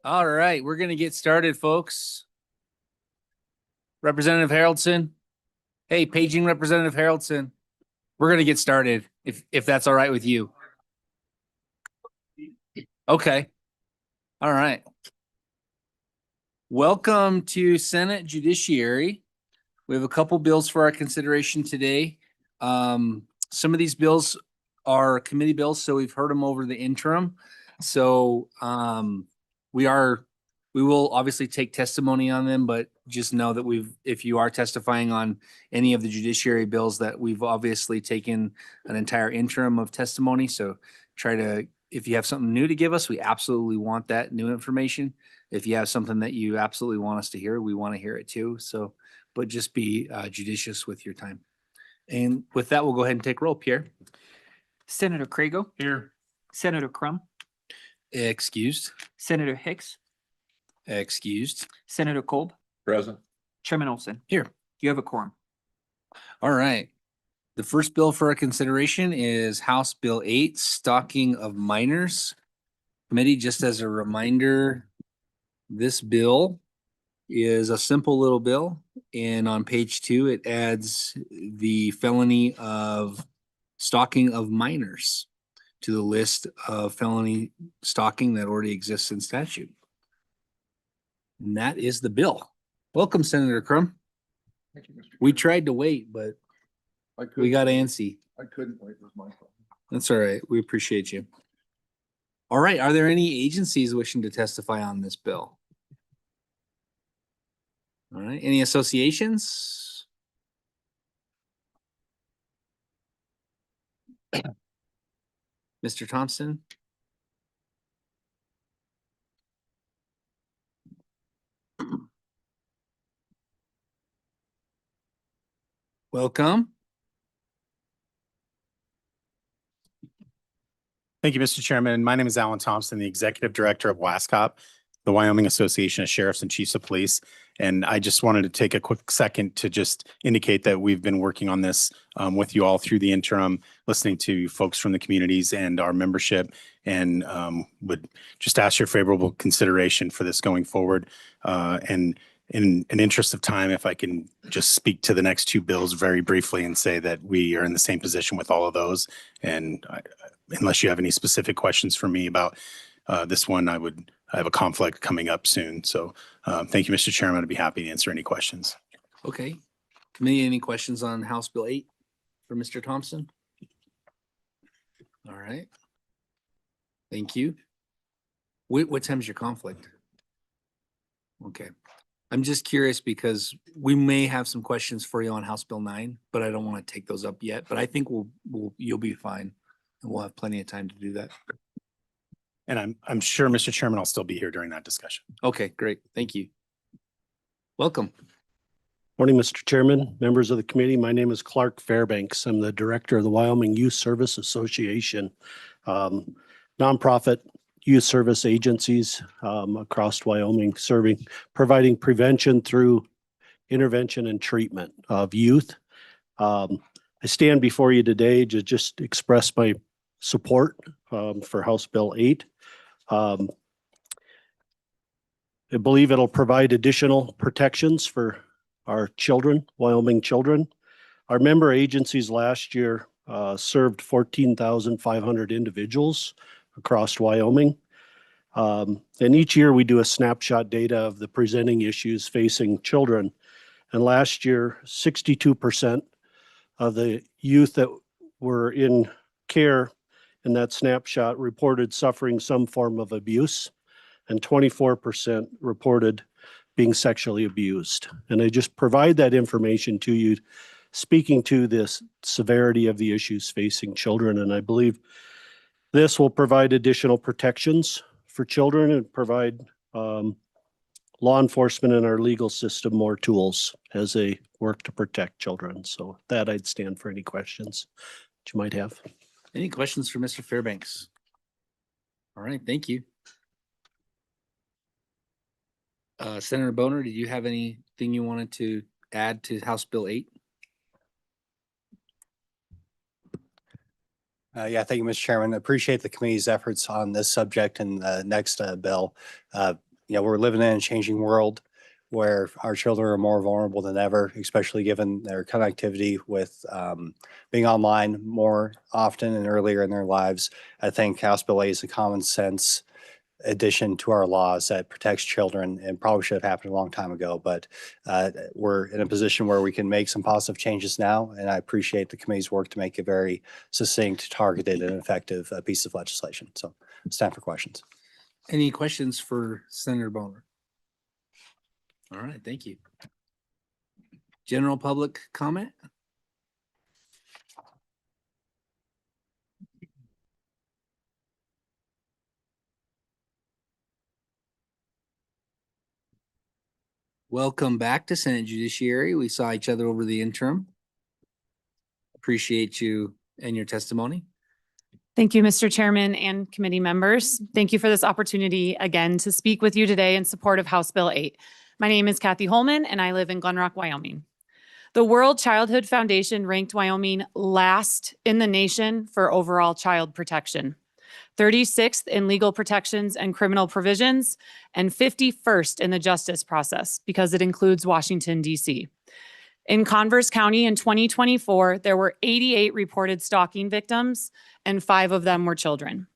All right, we're going to get started, folks. Representative Haroldson. Hey, paging Representative Haroldson. We're going to get started if that's all right with you. Okay. All right. Welcome to Senate Judiciary. We have a couple bills for our consideration today. Some of these bills are committee bills, so we've heard them over the interim. So we will obviously take testimony on them, but just know that if you are testifying on any of the judiciary bills, that we've obviously taken an entire interim of testimony. So if you have something new to give us, we absolutely want that new information. If you have something that you absolutely want us to hear, we want to hear it too. So, but just be judicious with your time. And with that, we'll go ahead and take roll. Pierre. Senator Crago. Here. Senator Crum. Excused. Senator Hicks. Excused. Senator Kolb. Present. Chairman Olson. Here. You have a quorum. All right. The first bill for our consideration is House Bill 8, Stalking of Minors. Committee, just as a reminder, this bill is a simple little bill. And on page 2, it adds the felony of stalking of minors to the list of felony stalking that already exists in statute. And that is the bill. Welcome, Senator Crum. Thank you, Mr. We Chairman. tried to wait, but I couldn't, we got antsy. I couldn't wait. It was my fault. That's all right. We appreciate you. All right. Are there any agencies wishing to testify on this bill? All right. Any associations? Mr. Thompson? Welcome. Thank you, Mr. Chairman. My name is Alan Thompson, the Executive Director of WASCOP, the Wyoming Association of Sheriffs and Chiefs of Police. And I just wanted to take a quick second to just indicate that we've been working on this with you all through the interim, listening to folks from the communities and our membership, and would just ask your favorable consideration for this going forward. And in an interest of time, if I can just speak to the next two bills very briefly and say that we are in the same position with all of those. And unless you have any specific questions for me about this one, I have a conflict coming up soon. So thank you, Mr. Chairman. I'd be happy to answer any questions. Okay. Committee, any questions on House Bill 8 for Mr. Thompson? All right. Thank you. What time's your conflict? Okay. I'm just curious because we may have some questions for you on House Bill 9, but I don't want to take those up yet. But I think you'll be fine, and we'll have plenty of time to do that. And I'm sure, Mr. Chairman, I'll still be here during that discussion. Okay, great. Thank you. Welcome. Morning, Mr. Chairman, members of the committee. My name is Clark Fairbanks. I'm the director of the Wyoming Youth Service Association, nonprofit youth service agencies across Wyoming, providing prevention through intervention and treatment of youth. I stand before you today to just express my support for House Bill 8. I believe it'll provide additional protections for our children, Wyoming children. Our member agencies last year served 14,500 individuals across Wyoming. And each year we do a snapshot data of the presenting issues facing children. And last year, 62% of the youth that were in care in that snapshot reported suffering some form of abuse, and 24% reported being sexually abused. And I just provide that information to you, speaking to this severity of the issues facing children. And I believe this will provide additional protections for children and provide law enforcement and our legal system more tools as they work to protect children. So that I'd stand for any questions that you might have. Any questions for Mr. Fairbanks? All right, thank you. Senator Boner, did you have anything you wanted to add to House Bill 8? Yeah, thank you, Mr. Chairman. Appreciate the committee's efforts on this subject and the next bill. we're living in a changing world where our children are more vulnerable than ever, especially given their connectivity with being online more often and earlier in their lives. I think House Bill 8 is a common sense addition to our laws that protects children and probably should have happened a long time ago. But we're in a position where we can make some positive changes now. And I appreciate the committee's work to make a very succinct, targeted, and effective piece of legislation. So it's time for questions. Any questions for Senator Boner? All right, thank you. General public comment? Welcome back to Senate Judiciary. We saw each other over the interim. Appreciate you and your testimony. Thank you, Mr. Chairman and committee members. Thank you for this opportunity again to speak with you today in support of House Bill 8. My name is Kathy Holman and I live in Glen Rock, Wyoming. The World Childhood Foundation ranked Wyoming last in the nation for overall child protection, 36th in legal protections and criminal provisions, and 51st in the justice process because it includes Washington, D.C. In Converse County in 2024, there were 88 reported stalking victims, and 5 of them were children.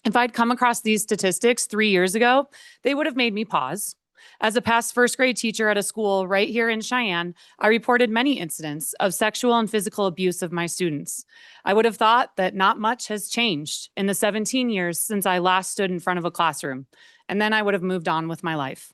If I'd come across these statistics 3 years ago, they would have made me pause. As a past first grade teacher at a school right here in Cheyenne, I reported many incidents of sexual and physical abuse of my students. I would have thought that not much has changed in the 17 years since I last stood in front of a classroom, and then I would have moved on with my life.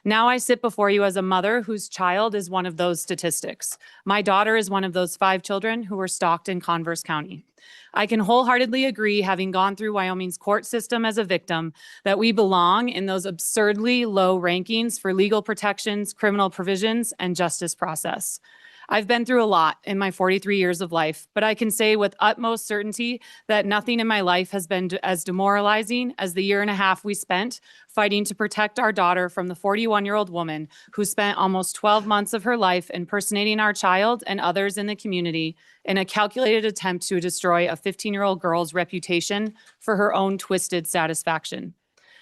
Now I sit before you as a mother whose child is one of those statistics. My daughter is one of those 5 children who were stalked in Converse County. I can wholeheartedly agree, having gone through Wyoming's court system as a victim, that we belong in those absurdly low rankings for legal protections, criminal provisions, and justice process. I've been through a lot in my 43 years of life, but I can say with utmost certainty that nothing in my life has been as demoralizing as the 1.5 years we spent fighting to protect our daughter from the 41-year-old woman who spent almost 12 months of her life impersonating our child and others in the community in a calculated attempt to destroy a 15-year-old girl's reputation for her own twisted satisfaction.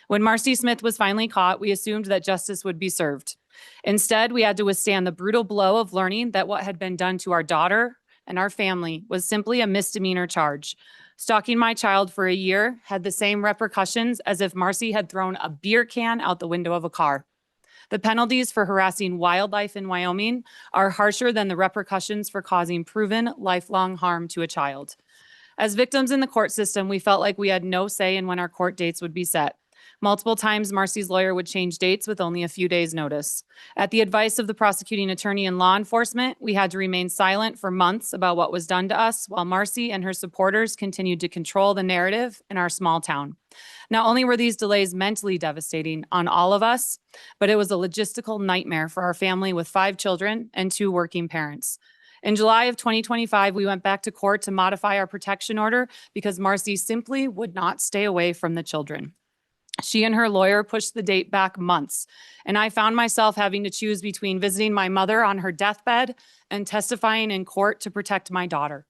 When Marcy Smith was finally caught, we assumed that justice would be served. Instead, we had to withstand the brutal blow of learning that what had been done to our daughter and our family was simply a misdemeanor charge. Stalking my child for a year had the same repercussions as if Marcy had thrown a beer can out the window of a car. The penalties for harassing wildlife in Wyoming are harsher than the repercussions for causing proven lifelong harm to a child. As victims in the court system, we felt like we had no say in when our court dates would be set. Multiple times, Marcy's lawyer would change dates with only a few days' notice. At the advice of the prosecuting attorney and law enforcement, we had to remain silent for months about what was done to us, while Marcy and her supporters continued to control the narrative in our small town. Not only were these delays mentally devastating on all of us, but it was a logistical nightmare for our family with 5 children and 2 working parents. In July of 2025, we went back to court to modify our protection order because Marcy simply would not stay away from the children. She and her lawyer pushed the date back months, and I found myself having to choose between visiting my mother on her deathbed and testifying in court to protect my daughter.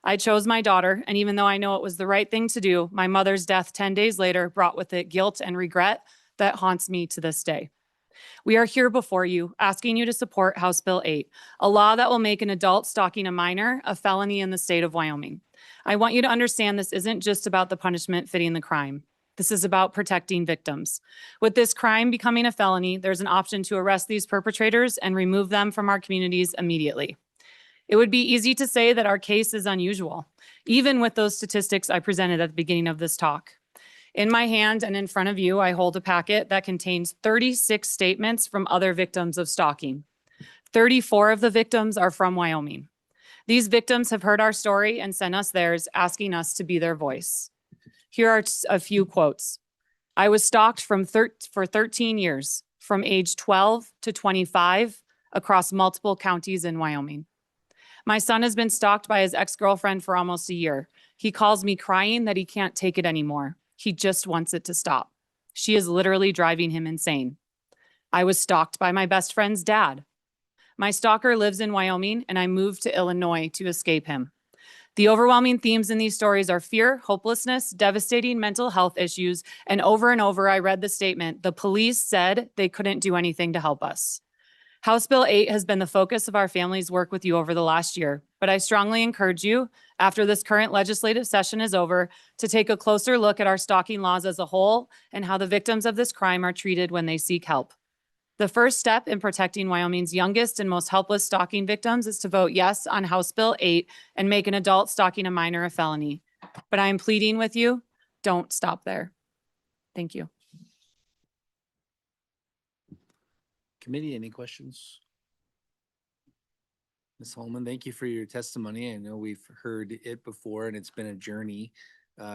I chose my daughter, and even though I know it was the right thing to do, my mother's death 10 days later brought with it guilt and regret that haunts me to this day. We are here before you, asking you to support House Bill 8, a law that will make an adult stalking a minor a felony in the state of Wyoming. I want you to understand this isn't just about the punishment fitting the crime. This is about protecting victims. With this crime becoming a felony, there's an option to arrest these perpetrators and remove them from our communities immediately. It would be easy to say that our case is unusual, even with those statistics I presented at the beginning of this talk. In my hand and in front of you, I hold a packet that contains 36 statements from other victims of stalking. 34 of the victims are from Wyoming. These victims have heard our story and sent us theirs, asking us to be their voice. Here are a few quotes. I was stalked for 13 years, from age 12 to 25, across multiple counties in Wyoming. My son has been stalked by his ex-girlfriend for almost a year. He calls me crying that he can't take it anymore. He just wants it to stop. She is literally driving him insane. I was stalked by my best friend's dad. My stalker lives in Wyoming, and I moved to Illinois to escape him. The overwhelming themes in these stories are fear, hopelessness, devastating mental health issues, and over I read the statement, "The police said they couldn't do anything to help us." House Bill 8 has been the focus of our family's work with you over the last year, but I strongly encourage you, after this current legislative session is over, to take a closer look at our stalking laws as a whole and how the victims of this crime are treated when they seek help. The first step in protecting Wyoming's youngest and most helpless stalking victims is to vote yes on House Bill 8 and make an adult stalking a minor a felony. But I am pleading with you, don't stop there. Thank you. Committee, any questions? Ms. Holman, thank you for your testimony. I know we've heard it before and it's been a journey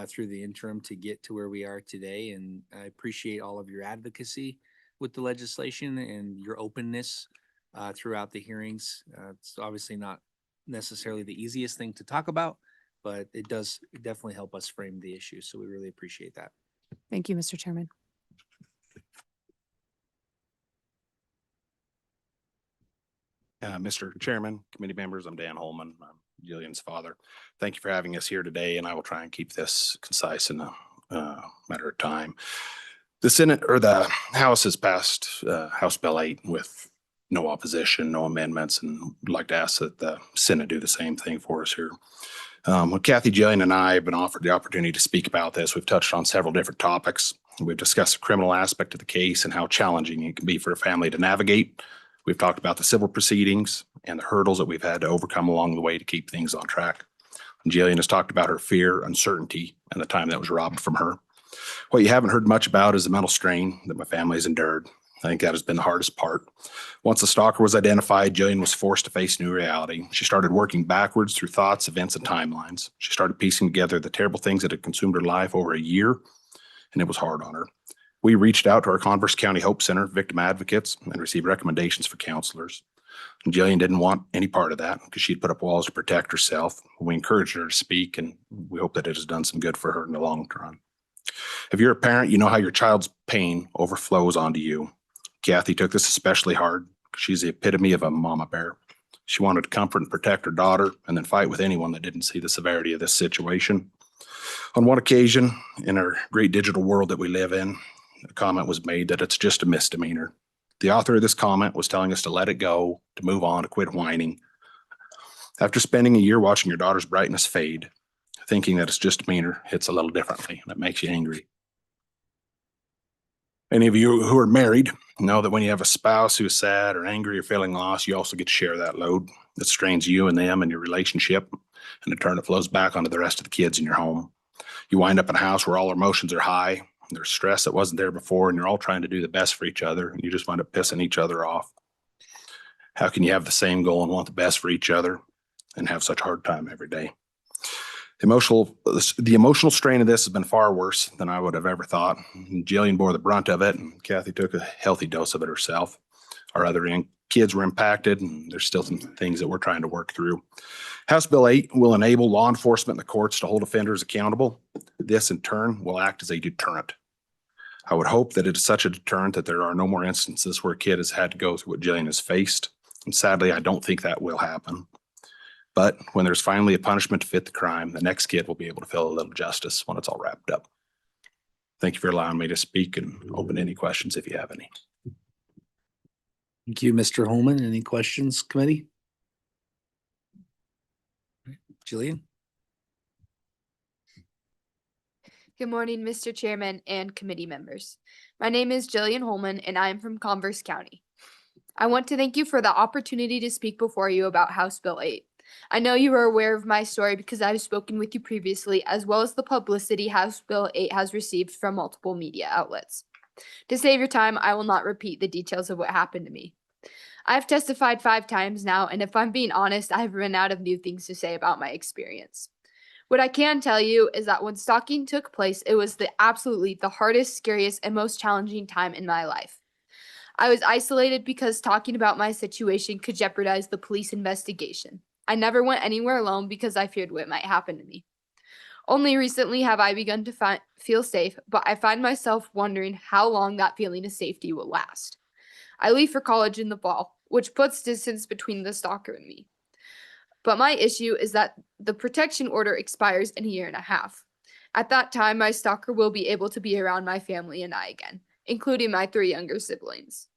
through the interim to get to where we are today. And I appreciate all of your advocacy with the legislation and your openness throughout the hearings. It's obviously not necessarily the easiest thing to talk about, but it does definitely help us frame the issue. So we really appreciate that. Thank you, Mr. Chairman. Mr. Chairman, committee members, I'm Dan Holman. I'm Jillian's father. Thank you for having us here today, and I will try and keep this concise in a matter of time. The Senate or the House has passed House Bill 8 with no opposition, no amendments, and I'd like to ask that the Senate do the same thing for us here. When Kathy, Jillian, and I have been offered the opportunity to speak about this, we've touched on several different topics. We've discussed the criminal aspect of the case and how challenging it can be for a family to navigate. We've talked about the civil proceedings and the hurdles that we've had to overcome along the way to keep things on track. And Jillian has talked about her fear, uncertainty, and the time that was robbed from her. What you haven't heard much about is the mental strain that my family has endured. I think that has been the hardest part. Once the stalker was identified, Jillian was forced to face new reality. She started working backwards through thoughts, events, and timelines. She started piecing together the terrible things that had consumed her life over a year, and it was hard on her. We reached out to our Converse County Hope Center victim advocates and received recommendations for counselors. And Jillian didn't want any part of that because she'd put up walls to protect herself. We encouraged her to speak, and we hope that it has done some good for her in the long run. If you're a parent, you know how your child's pain overflows onto you. Kathy took this especially hard because she's the epitome of a mama bear. She wanted to comfort and protect her daughter and then fight with anyone that didn't see the severity of this situation. On one occasion, in our great digital world that we live in, a comment was made that it's just a misdemeanor. The author of this comment was telling us to let it go, to move on, to quit whining. After spending a year watching your daughter's brightness fade, thinking that it's just a misdemeanor hits a little differently, and it makes you angry. Any of you who are married know that when you have a spouse who is sad or angry or feeling lost, you also get to share that load that strains you and them and your relationship, and in turn it flows back onto the rest of the kids in your home. You wind up in a house where all emotions are high. There's stress that wasn't there before, and you're all trying to do the best for each other, and you just wind up pissing each other off. How can you have the same goal and want the best for each other and have such a hard time every day? The emotional strain of this has been far worse than I would have ever thought. Jillian bore the brunt of it, and Kathy took a healthy dose of it herself. Our other kids were impacted, and there's still some things that we're trying to work through. House Bill 8 will enable law enforcement and the courts to hold offenders accountable. This, in turn, will act as a deterrent. I would hope that it is such a deterrent that there are no more instances where a kid has had to go through what Jillian has faced. And sadly, I don't think that will happen. But when there's finally a punishment to fit the crime, the next kid will be able to feel a little justice when it's all wrapped up. Thank you for allowing me to speak, and open any questions if you have any. Thank you, Mr. Holman. Any questions, committee? Jillian? Good morning, Mr. Chairman and committee members. My name is Jillian Holman, and I am from Converse County. I want to thank you for the opportunity to speak before you about House Bill 8. I know you are aware of my story because I've spoken with you previously, as well as the publicity House Bill 8 has received from multiple media outlets. To save your time, I will not repeat the details of what happened to me. I've testified 5 times now, and if I'm being honest, I've run out of new things to say about my experience. What I can tell you is that when stalking took place, it was absolutely the hardest, scariest, and most challenging time in my life. I was isolated because talking about my situation could jeopardize the police investigation. I never went anywhere alone because I feared what might happen to me. Only recently have I begun to feel safe, but I find myself wondering how long that feeling of safety will last. I leave for college in the fall, which puts distance between the stalker and me. But my issue is that the protection order expires in a year and a half. At that time, my stalker will be able to be around my family and I again, including my 3 younger siblings.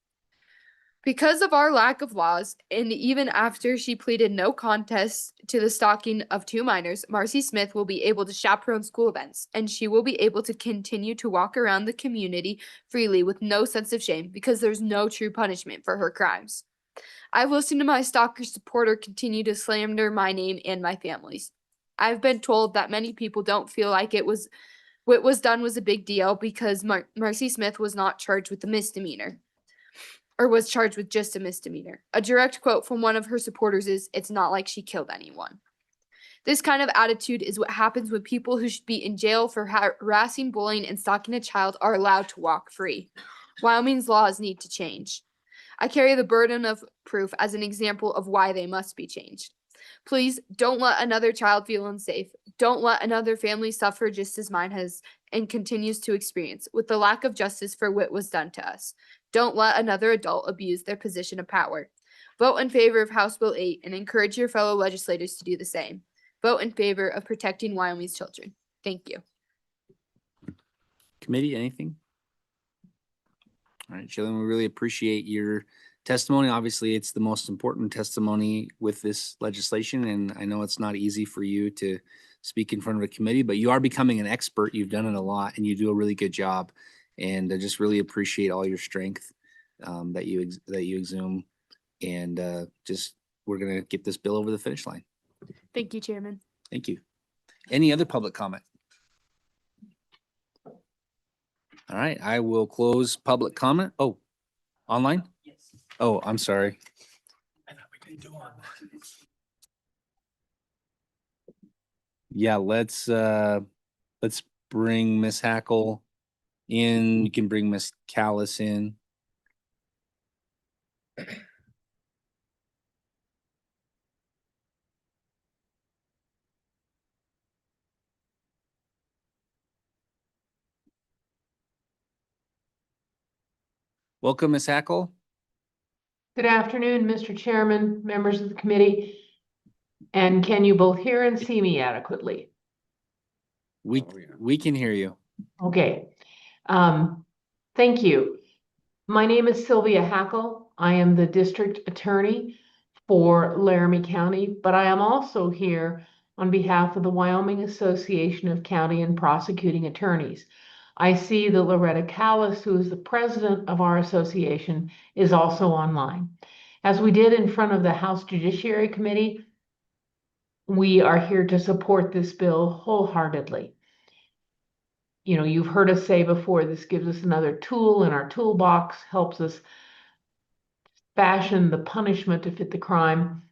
Because of our lack of laws, and even after she pleaded no contest to the stalking of 2 minors, Marcy Smith will be able to chaperone school events, and she will be able to continue to walk around the community freely with no sense of shame because there's no true punishment for her crimes. I've listened to my stalker supporter continue to slander my name and my family's. I've been told that many people don't feel like what was done was a big deal because Marcy Smith was not charged with a misdemeanor, or was charged with just a misdemeanor. A direct quote from one of her supporters is, "It's not like she killed anyone." This kind of attitude is what happens when people who should be in jail for harassing, bullying, and stalking a child are allowed to walk free. Wyoming's laws need to change. I carry the burden of proof as an example of why they must be changed. Please don't let another child feel unsafe. Don't let another family suffer just as mine has and continues to experience with the lack of justice for what was done to us. Don't let another adult abuse their position of power. Vote in favor of House Bill 8 and encourage your fellow legislators to do the same. Vote in favor of protecting Wyoming's children. Thank you. Committee, anything? All right, Jillian, we really appreciate your testimony. Obviously, it's the most important testimony with this legislation, and I know it's not easy for you to speak in front of a committee, but you are becoming an expert. You've done it a lot, and you do a really good job. And I just really appreciate all your strength that you exhume. And we're gonna get this bill over the finish line. Thank you, Chairman. Thank you. Any other public comment? All right, I will close public comment. Oh, online? Yes. Oh, I'm sorry. I thought we didn't do online. Yeah, let's bring Miss Hackle in. You can bring Miss Callis in. Welcome, Miss Hackle. Good afternoon, Mr. Chairman, members of the committee. And can you both hear and see me adequately? We can hear you. Okay. Thank you. My name is Sylvia Hackle. I am the district attorney for Laramie County, but I am also here on behalf of the Wyoming Association of County and Prosecuting Attorneys. I see that Loretta Callis, who is the president of our association, is also online. As we did in front of the House Judiciary Committee, we are here to support this bill wholeheartedly. You know, you've heard us say before, this gives us another tool in our toolbox, helps us fashion the punishment to fit the crime.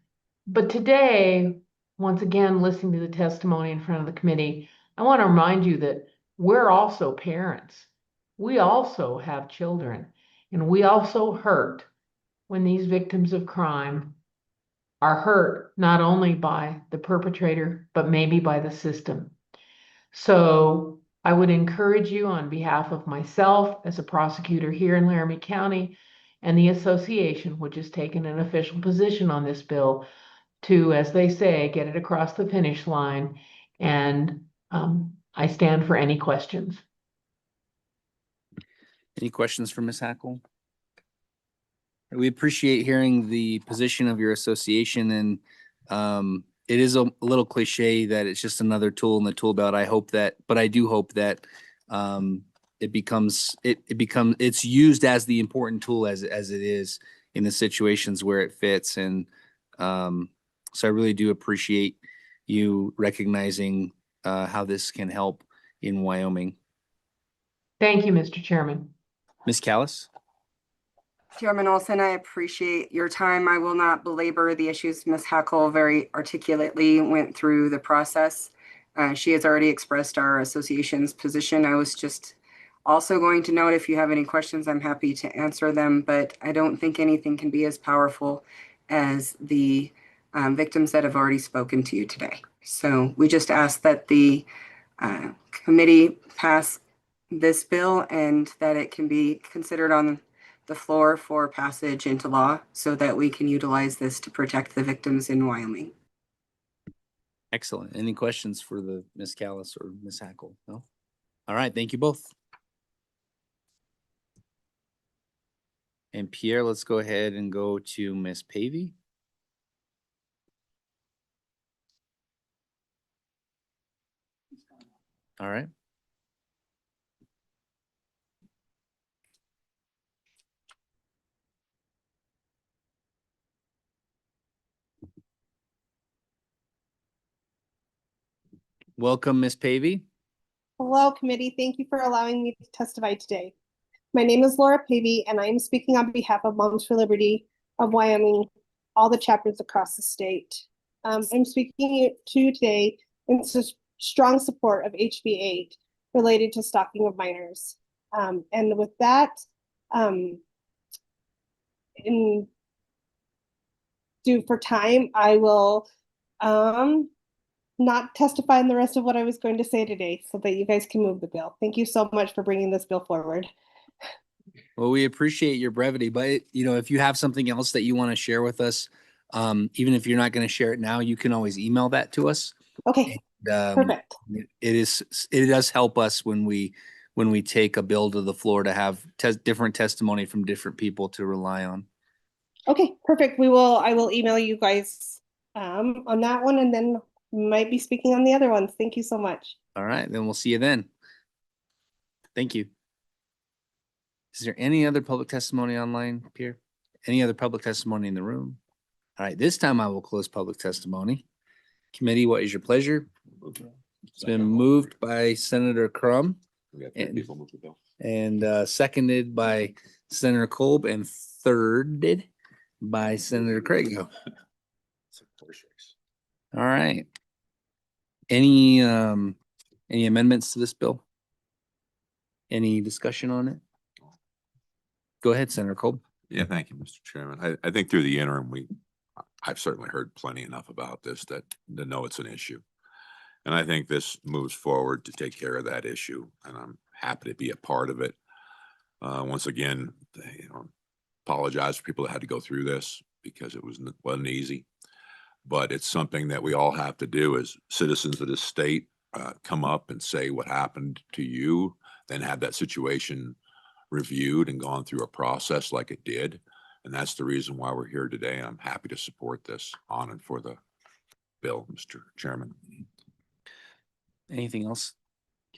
But today, once again, listening to the testimony in front of the committee, I want to remind you that we're also parents. We also have children, and we also hurt when these victims of crime are hurt not only by the perpetrator, but maybe by the system. So I would encourage you on behalf of myself as a prosecutor here in Laramie County and the association, which has taken an official position on this bill, to, as they say, get it across the finish line. And I stand for any questions. Any questions for Ms. Hackle? We appreciate hearing the position of your association, and it is a little cliche that it's just another tool in the tool belt. But I do hope that it's used as the important tool as it is in the situations where it fits. And so I really do appreciate you recognizing how this can help in Wyoming. Thank you, Mr. Chairman. Ms. Callis? Chairman Olson, I appreciate your time. I will not belabor the issues. Ms. Hackle very articulately went through the process. She has already expressed our association's position. I was just also going to note, if you have any questions, I'm happy to answer them, but I don't think anything can be as powerful as the victims that have already spoken to you today. So we just ask that the committee pass this bill and that it can be considered on the floor for passage into law so that we can utilize this to protect the victims in Wyoming. Excellent. Any questions for the Ms. Callis or Ms. Hackle? No? All right, thank you both. And Pierre, let's go ahead and go to Ms. Pavey. All right. Welcome, Ms. Pavey. Hello, committee. Thank you for allowing me to testify today. My name is Laura Pavey, and I am speaking on behalf of Moms for Liberty of Wyoming, all the chapters across the state. I'm speaking to you today in strong support of HB 8 related to stalking of minors. And with that, in due for time, I will not testify on the rest of what I was going to say today so that you guys can move the bill. Thank you so much for bringing this bill forward. Well, we appreciate your brevity, but you know, if you have something else that you want to share with us, even if you're not going to share it now, you can always email that to us. Okay, perfect. It does help us when we take a bill to the floor to have different testimony from different people to rely on. Okay, perfect. I will email you guys on that one, and then might be speaking on the other ones. Thank you so much. All right, then we'll see you then. Thank you. Is there any other public testimony online, Pierre? Any other public testimony in the room? All right, this time I will close public testimony. Committee, what is your pleasure? It's been moved by Senator Crum and seconded by Senator Kolb and thirded by Senator Craig. All right. Any amendments to this bill? Any discussion on it? Go ahead, Senator Kolb. Yeah, thank you, Mr. Chairman. I think through the interim, I've certainly heard plenty enough about this to know it's an issue. And I think this moves forward to take care of that issue, and I'm happy to be a part of it. Once again, apologize for people that had to go through this because it wasn't easy. But it's something that we all have to do as citizens of this state, come up and say what happened to you, then have that situation reviewed and gone through a process like it did. And that's the reason why we're here today. And I'm happy to support this on and for the bill, Mr. Chairman. Anything else,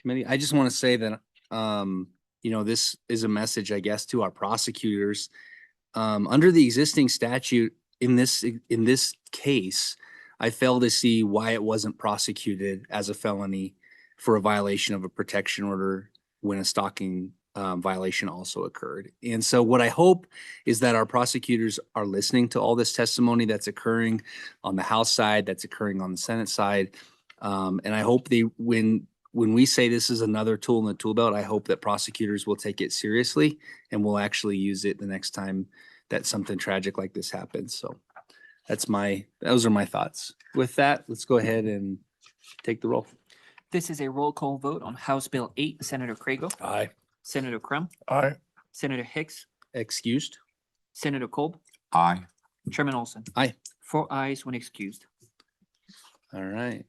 committee? I just want to say that, this is a message, I guess, to our prosecutors. Under the existing statute in this case, I fail to see why it wasn't prosecuted as a felony for a violation of a protection order when a stalking violation also occurred. And so what I hope is that our prosecutors are listening to all this testimony that's occurring on the House side, that's occurring on the Senate side. And I hope when we say this is another tool in the tool belt, I hope that prosecutors will take it seriously and will actually use it the next time that something tragic like this happens. So those are my thoughts. With that, let's go ahead and take the roll. This is a roll call vote on House Bill 8. Senator Crago. Aye. Senator Crum. Aye. Senator Hicks. Excused. Senator Kolb. Aye. Chairman Olson. Aye. 4 ayes, 1 excused. All right.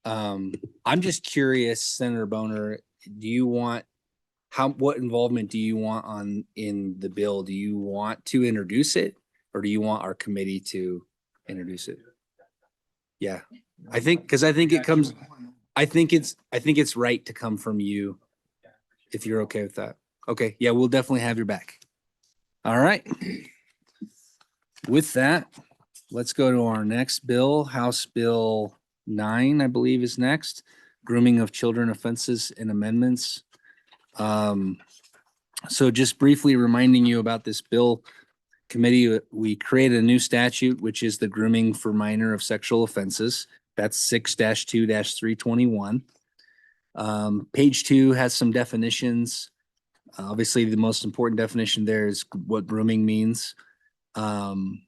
I'm just curious, Senator Boner, what involvement do you want in the bill? Do you want to introduce it, or do you want our committee to introduce it? Yeah, I think it's right to come from you, if you're okay with that. Okay, yeah, we'll definitely have your back. All right. With that, let's go to our next bill, House Bill 9, I believe is next. Grooming of children offenses and amendments. So just briefly reminding you about this bill, committee, we created a new statute, which is the grooming for minor of sexual offenses. That's 6-2-321. Page 2 has some definitions. Obviously, the most important definition there is what grooming means. And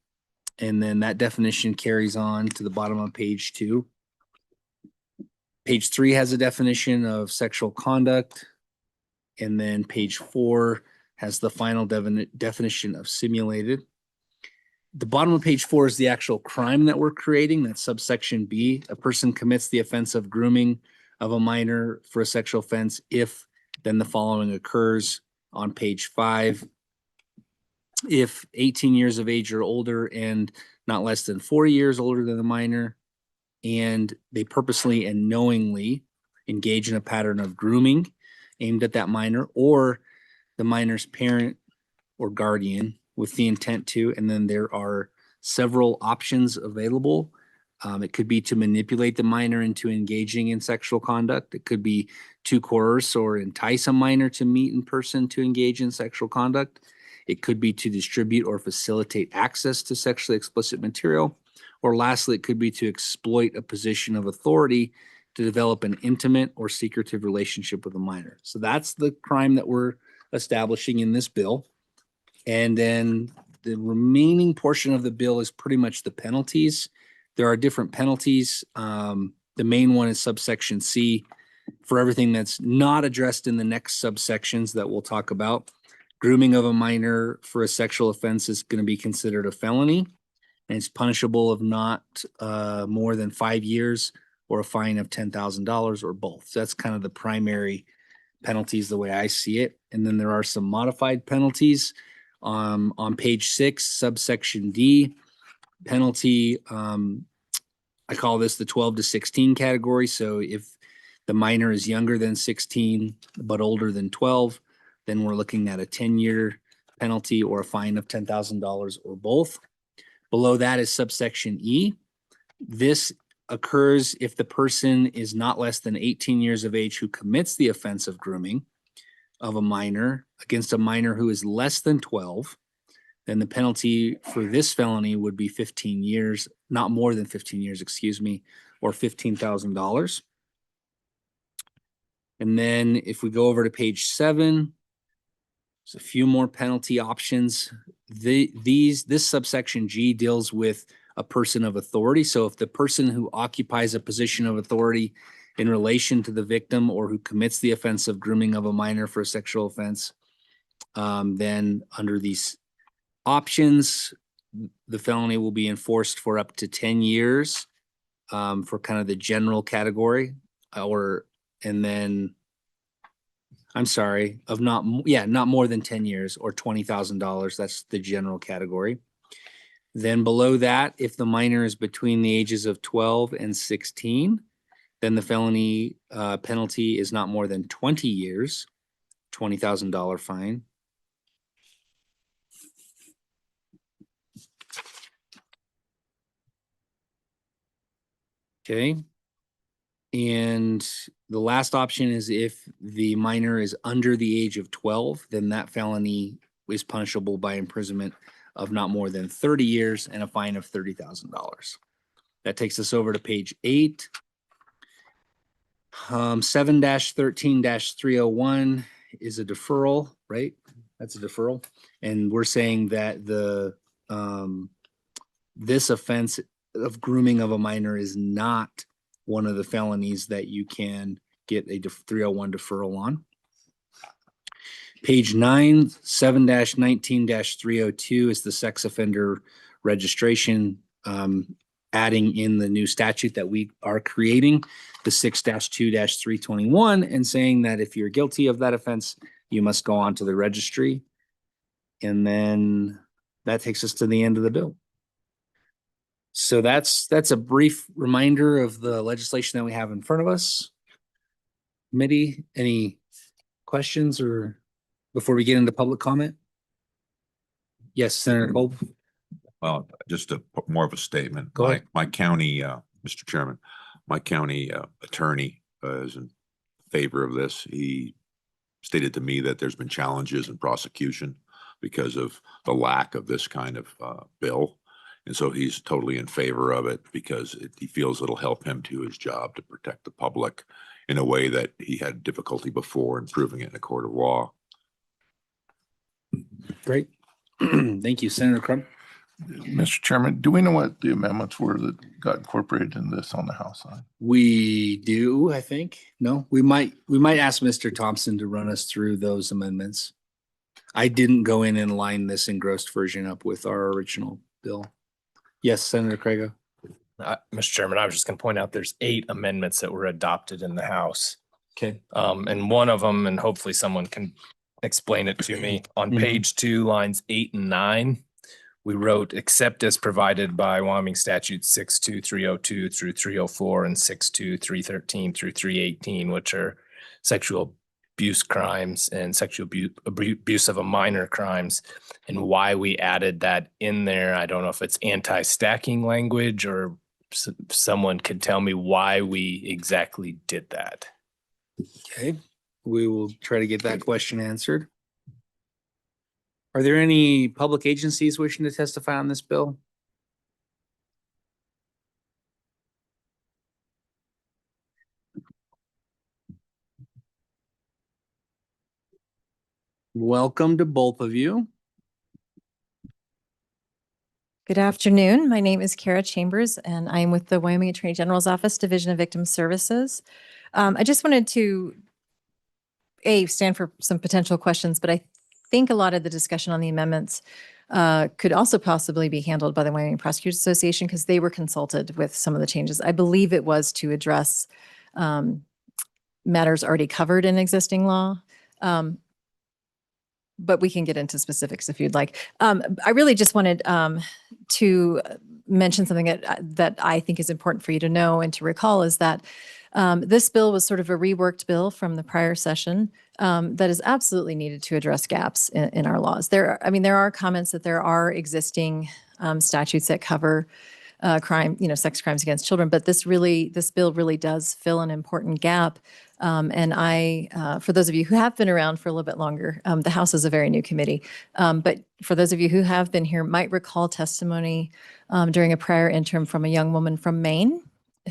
then that definition carries on to the bottom of page 2. Page 3 has a definition of sexual conduct. And then page 4 has the final definition of simulated. The bottom of page 4 is the actual crime that we're creating. That's subsection B. A person commits the offense of grooming of a minor for a sexual offense if then the following occurs. On page 5, if 18 years of age or older and not less than 4 years older than the minor, and they purposely and knowingly engage in a pattern of grooming aimed at that minor, or the minor's parent or guardian with the intent to, and then there are several options available. It could be to manipulate the minor into engaging in sexual conduct. It could be to coerce or entice a minor to meet in person to engage in sexual conduct. It could be to distribute or facilitate access to sexually explicit material. Or lastly, it could be to exploit a position of authority to develop an intimate or secretive relationship with a minor. So that's the crime that we're establishing in this bill. And then the remaining portion of the bill is pretty much the penalties. There are different penalties. The main one is subsection C for everything that's not addressed in the next subsections that we'll talk about. Grooming of a minor for a sexual offense is going to be considered a felony, and it's punishable of not more than 5 years or a fine of $10,000 or both. So that's kind of the primary penalties the way I see it. And then there are some modified penalties. On page 6, subsection D, penalty, I call this the 12 to 16 category. So if the minor is younger than 16 but older than 12, then we're looking at a 10-year penalty or a fine of $10,000 or both. Below that is subsection E. This occurs if the person is not less than 18 years of age who commits the offense of grooming of a minor against a minor who is less than 12. Then the penalty for this felony would be 15 years, not more than 15 years, excuse me, or $15,000. And then if we go over to page 7, there's a few more penalty options. This subsection G deals with a person of authority. So if the person who occupies a position of authority in relation to the victim or who commits the offense of grooming of a minor for a sexual offense, then under these options, the felony will be enforced for up to 10 years for kind of the general category, and then I'm sorry, of not more than 10 years or $20,000. That's the general category. Then below that, if the minor is between the ages of 12 and 16, then the felony penalty is not more than 20 years, $20,000 fine. Okay. And the last option is if the minor is under the age of 12, then that felony is punishable by imprisonment of not more than 30 years and a fine of $30,000. That takes us over to page 8. 7-13-301 is a deferral, right? That's a deferral. And we're saying that this offense of grooming of a minor is not one of the felonies that you can get a 301 deferral on. Page 9, 7-19-302 is the sex offender registration, adding in the new statute that we are creating, the 6-2-321, and saying that if you're guilty of that offense, you must go on to the registry. And then that takes us to the end of the bill. So that's a brief reminder of the legislation that we have in front of us. Committee, any questions or before we get into public comment? Yes, Senator Cole. Well, just more of a statement. Go ahead. My county, Mr. Chairman, my county attorney is in favor of this. He stated to me that there's been challenges in prosecution because of the lack of this kind of bill. And so he's totally in favor of it because he feels it'll help him do his job to protect the public in a way that he had difficulty before in proving it in a court of law. Great. Thank you, Senator Crum. Mr. Chairman, do we know what the amendments were that got incorporated in this on the House side? We do, I think. No, we might ask Mr. Thompson to run us through those amendments. I didn't go in and line this engrossed version up with our original bill. Yes, Senator Craig. Mr. Chairman, I was just going to point out there's 8 amendments that were adopted in the House. Okay. And one of them, and hopefully someone can explain it to me, on Mhm. page 2, lines 8 and 9, we wrote except as provided by Wyoming statutes 62302 through 304 and 62313 through 318, which are sexual abuse crimes and sexual abuse of a minor crimes, and why we added that in there. I don't know if it's anti-stacking language, or someone could tell me why we exactly did that. Okay, we will try to get that question answered. Are there any public agencies wishing to testify on this bill? Welcome to both of you. Good afternoon. My name is Kara Chambers, and I'm with the Wyoming Attorney General's Office, Division of Victim Services. I just wanted to, stand for some potential questions, but I think a lot of the discussion on the amendments could also possibly be handled by the Wyoming Prosecutors Association, because they were consulted with some of the changes. I believe it was to address matters already covered in existing law. But we can get into specifics if you'd like. I really just wanted to mention something that I think is important for you to know and to recall, is that this bill was sort of a reworked bill from the prior session that is absolutely needed to address gaps in our laws. There are comments that there are existing statutes that cover crime, sex crimes against children, but this bill really does fill an important gap. And for those of you who have been around for a little bit longer, the House is a very new committee. But for those of you who have been here, might recall testimony during a prior interim from a young woman from Maine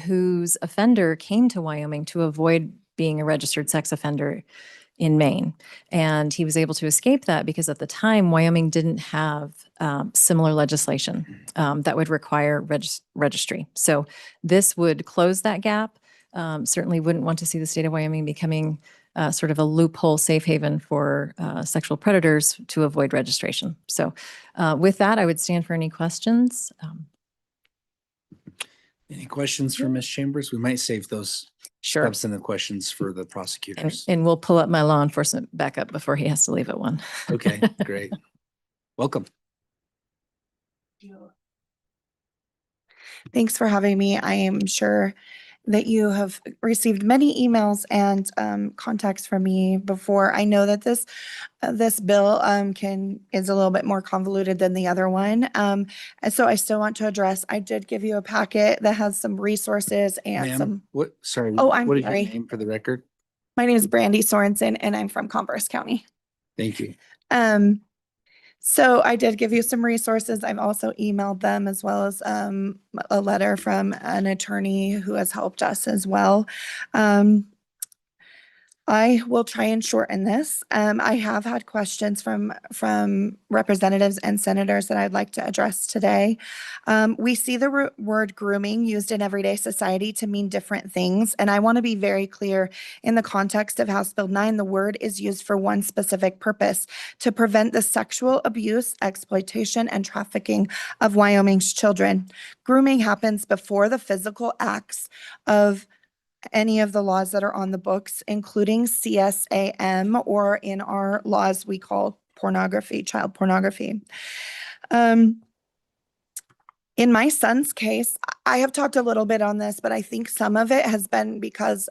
whose offender came to Wyoming to avoid being a registered sex offender in Maine. And he was able to escape that because at the time, Wyoming didn't have similar legislation that would require registry. So this would close that gap. Certainly wouldn't want to see the state of Wyoming becoming sort of a loophole safe haven for sexual predators to avoid registration. So with that, I would stand for any questions. Any questions for Ms. Chambers? We might save those Sure. substantive questions for the prosecutors. And we'll pull up my law enforcement backup before he has to leave at 1. Okay, great. Welcome. Thanks for having me. I am sure that you have received many emails and contacts from me before. I know that this bill is a little bit more convoluted than the other one. And so I still want to address, I did give you a packet that has some resources and Ma'am, some. what, sorry. Oh, I'm what is your sorry. name for the record? My name is Brandy Sorensen and I'm from Converse County. Thank you. So I did give you some resources. I've also emailed them, as well as a letter from an attorney who has helped us as well. I will try and shorten this. I have had questions from representatives and senators that I'd like to address today. We see the word grooming used in everyday society to mean different things. And I want to be very clear, in the context of House Bill 9, the word is used for one specific purpose: to prevent the sexual abuse, exploitation, and trafficking of Wyoming's children. Grooming happens before the physical acts of any of the laws that are on the books, including CSAM, or in our laws we call pornography, child pornography. In my son's case, I have talked a little bit on this, but I think some of it has been because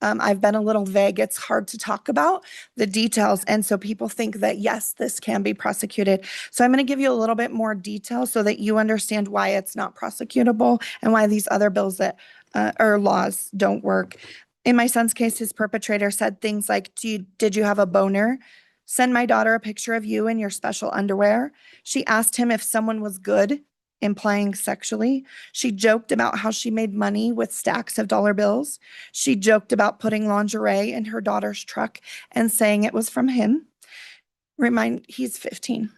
I've been a little vague. It's hard to talk about the details. And so people think that, yes, this can be prosecuted. So I'm going to give you a little bit more detail so that you understand why it's not prosecutable and why these other bills that or laws don't work. In my son's case, his perpetrator said things like, did you have a boner? Send my daughter a picture of you in your special underwear. She asked him if someone was good, implying sexually. She joked about how she made money with stacks of dollar bills. She joked about putting lingerie in her daughter's truck and saying it was from him. He's 15.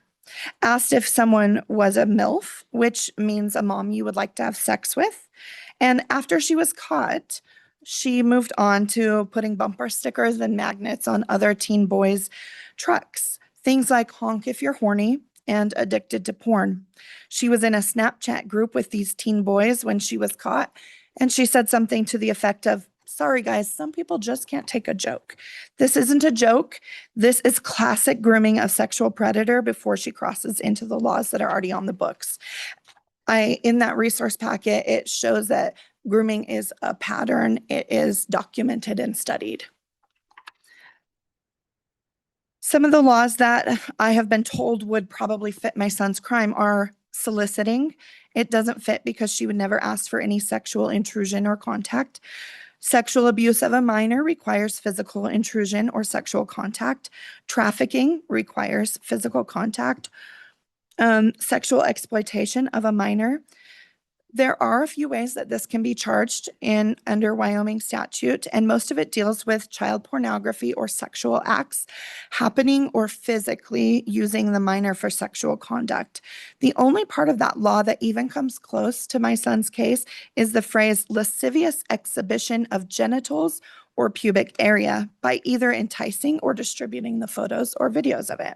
Asked if someone was a MILF, which means a mom you would like to have sex with. And after she was caught, she moved on to putting bumper stickers and magnets on other teen boys' trucks. Things like honk if you're horny, and addicted to porn. She was in a Snapchat group with these teen boys when she was caught, and she said something to the effect of, "Sorry guys, some people just can't take a joke. This isn't a joke. This is classic grooming of sexual predator before she crosses into the laws that are already on the books." In that resource packet, it shows that grooming is a pattern. It is documented and studied. Some of the laws that I have been told would probably fit my son's crime are soliciting. It doesn't fit because she would never ask for any sexual intrusion or contact. Sexual abuse of a minor requires physical intrusion or sexual contact. Trafficking requires physical contact. Sexual exploitation of a minor. There are a few ways that this can be charged under Wyoming statute, and most of it deals with child pornography or sexual acts happening or physically using the minor for sexual conduct. The only part of that law that even comes close to my son's case is the phrase lascivious exhibition of genitals or pubic area by either enticing or distributing the photos or videos of it.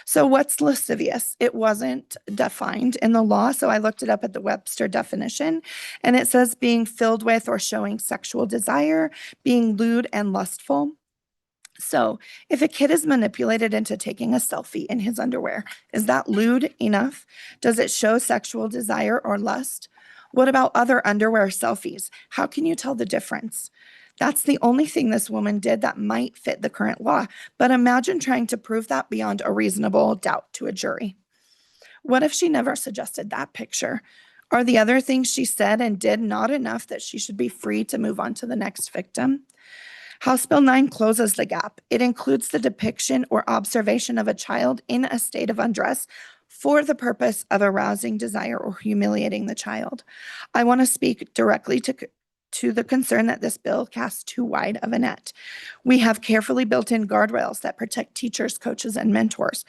So what's lascivious? It wasn't defined in the law, so I looked it up at the Webster definition, and it says being filled with or showing sexual desire, being lewd and lustful. So if a kid is manipulated into taking a selfie in his underwear, is that lewd enough? Does it show sexual desire or lust? What about other underwear selfies? How can you tell the difference? That's the only thing this woman did that might fit the current law. But imagine trying to prove that beyond a reasonable doubt to a jury. What if she never suggested that picture? Are the other things she said and did not enough that she should be free to move on to the next victim? House Bill 9 closes the gap. It includes the depiction or observation of a child in a state of undress for the purpose of arousing desire or humiliating the child. I want to speak directly to the concern that this bill casts too wide of a net. We have carefully built in guardrails that protect teachers, coaches, and mentors.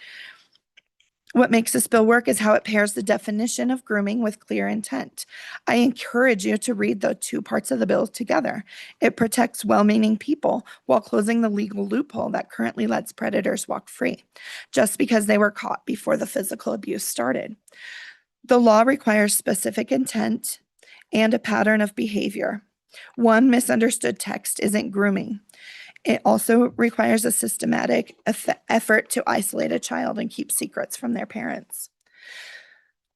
What makes this bill work is how it pairs the definition of grooming with clear intent. I encourage you to read the two parts of the bill together. It protects well-meaning people while closing the legal loophole that currently lets predators walk free, just because they were caught before the physical abuse started. The law requires specific intent and a pattern of behavior. One misunderstood text isn't grooming. It also requires a systematic effort to isolate a child and keep secrets from their parents.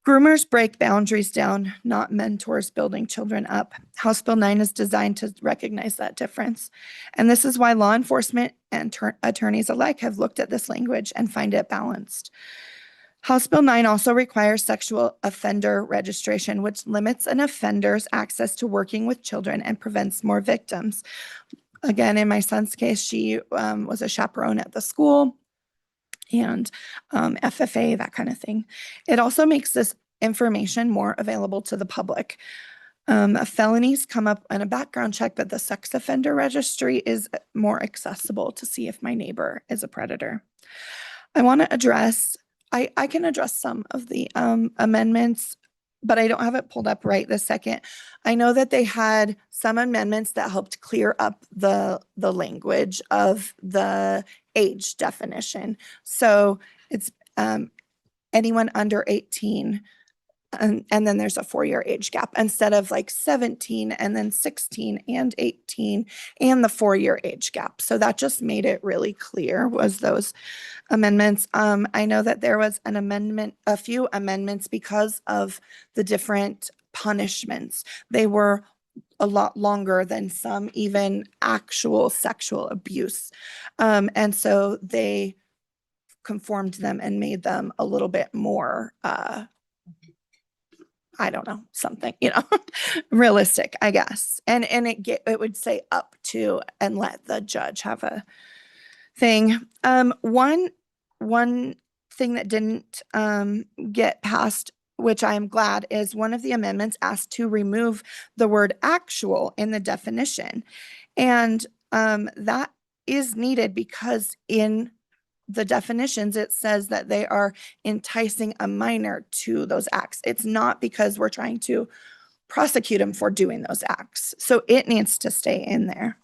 Groomers break boundaries down, not mentors building children up. House Bill 9 is designed to recognize that difference. And this is why law enforcement and attorneys alike have looked at this language and find it balanced. House Bill 9 also requires sexual offender registration, which limits an offender's access to working with children and prevents more victims. Again, in my son's case, she was a chaperone at the school and FFA, that kind of thing. It also makes this information more available to the public. Felonies come up in a background check, but the sex offender registry is more accessible to see if my neighbor is a predator. I want to address I can address some of the amendments, but I don't have it pulled up right this second. I know that they had some amendments that helped clear up the language of the age definition. So it's anyone under 18, and then there's a 4-year age gap instead of like 17 and then 16 and 18 and the 4-year age gap. So that just made it really clear was those amendments. I know that there was a few amendments because of the different punishments. They were a lot longer than some even actual sexual abuse. And so they conformed them and made them a little bit more I don't know, something, realistic, I guess. And it would say up to and let the judge have a thing. One thing that didn't get passed, which I am glad, is one of the amendments asked to remove the word actual in the definition. And that is needed because in the definitions, it says that they are enticing a minor to those acts. It's not because we're trying to prosecute them for doing those acts. So it needs to stay in there.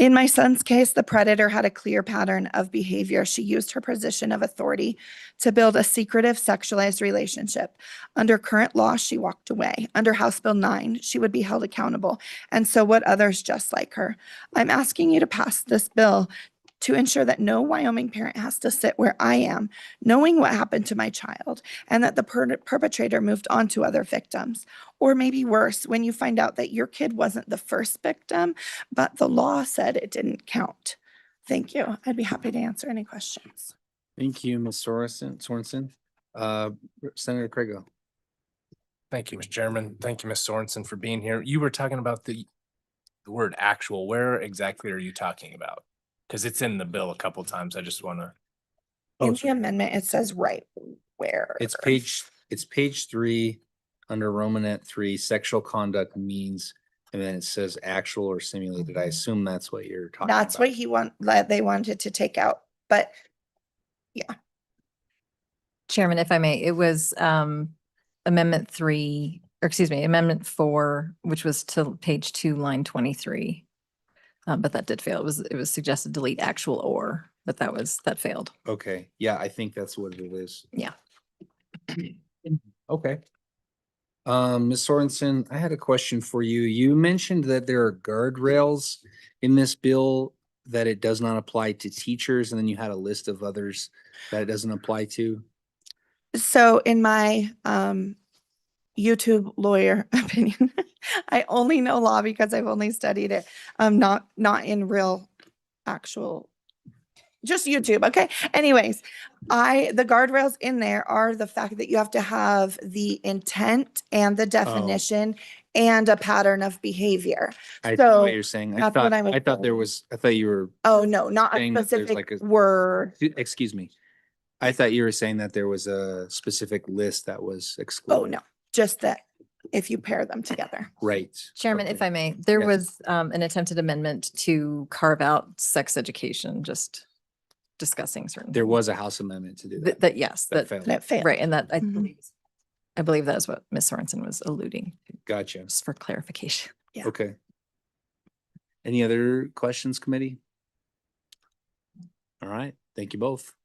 In my son's case, the predator had a clear pattern of behavior. She used her position of authority to build a secretive sexualized relationship. Under current law, she walked away. Under House Bill 9, she would be held accountable, and so would others just like her. I'm asking you to pass this bill to ensure that no Wyoming parent has to sit where I am, knowing what happened to my child, and that the perpetrator moved on to other victims. Or maybe worse, when you find out that your kid wasn't the first victim, but the law said it didn't count. Thank you. I'd be happy to answer any questions. Thank you, Ms. Sorensen. Senator Craigo. Thank you, Mr. Chairman. Thank you, Ms. Sorensen, for being here. You were talking about the word actual. Where exactly are you talking about? Because it's in the bill a couple times. I just want to. In the amendment, it says right where. It's page 3 under Romanet 3, sexual conduct means, and then it says actual or simulated. I assume that's what you're talking about. That's what they wanted to take out, but yeah. Chairman, if I may, it was Amendment 3, or excuse me, Amendment 4, which was to page 2, line 23. But that did fail. It was suggested delete actual or, but that failed. Okay, yeah, I think that's what it is. Yeah. Okay. Ms. Sorensen, I had a question for you. You mentioned that there are guardrails in this bill that it does not apply to teachers, and then you had a list of others that it doesn't apply to. So in my YouTube lawyer opinion, I only know law because I've only studied it, not in real actual, just YouTube. Okay. Anyways, the guardrails in there are the fact that you have to have the intent and the definition and a pattern of behavior. I So know what you're saying. that's what I was I thought you were. Oh, no, not a saying that there's specific like word. Excuse me. I thought you were saying that there was a specific list that was excluded. Oh, no, just that if you pair them together. Right. Chairman, if I may, there was an attempted amendment to carve out sex education, just discussing certain. There was a House amendment to do that. That yes, That that failed. failed. right, and that Mhm. I believe that is what Ms. Sorensen was alluding to, Gotcha. just for clarification. Yeah. Okay. Any other questions, committee? All right. Thank you both.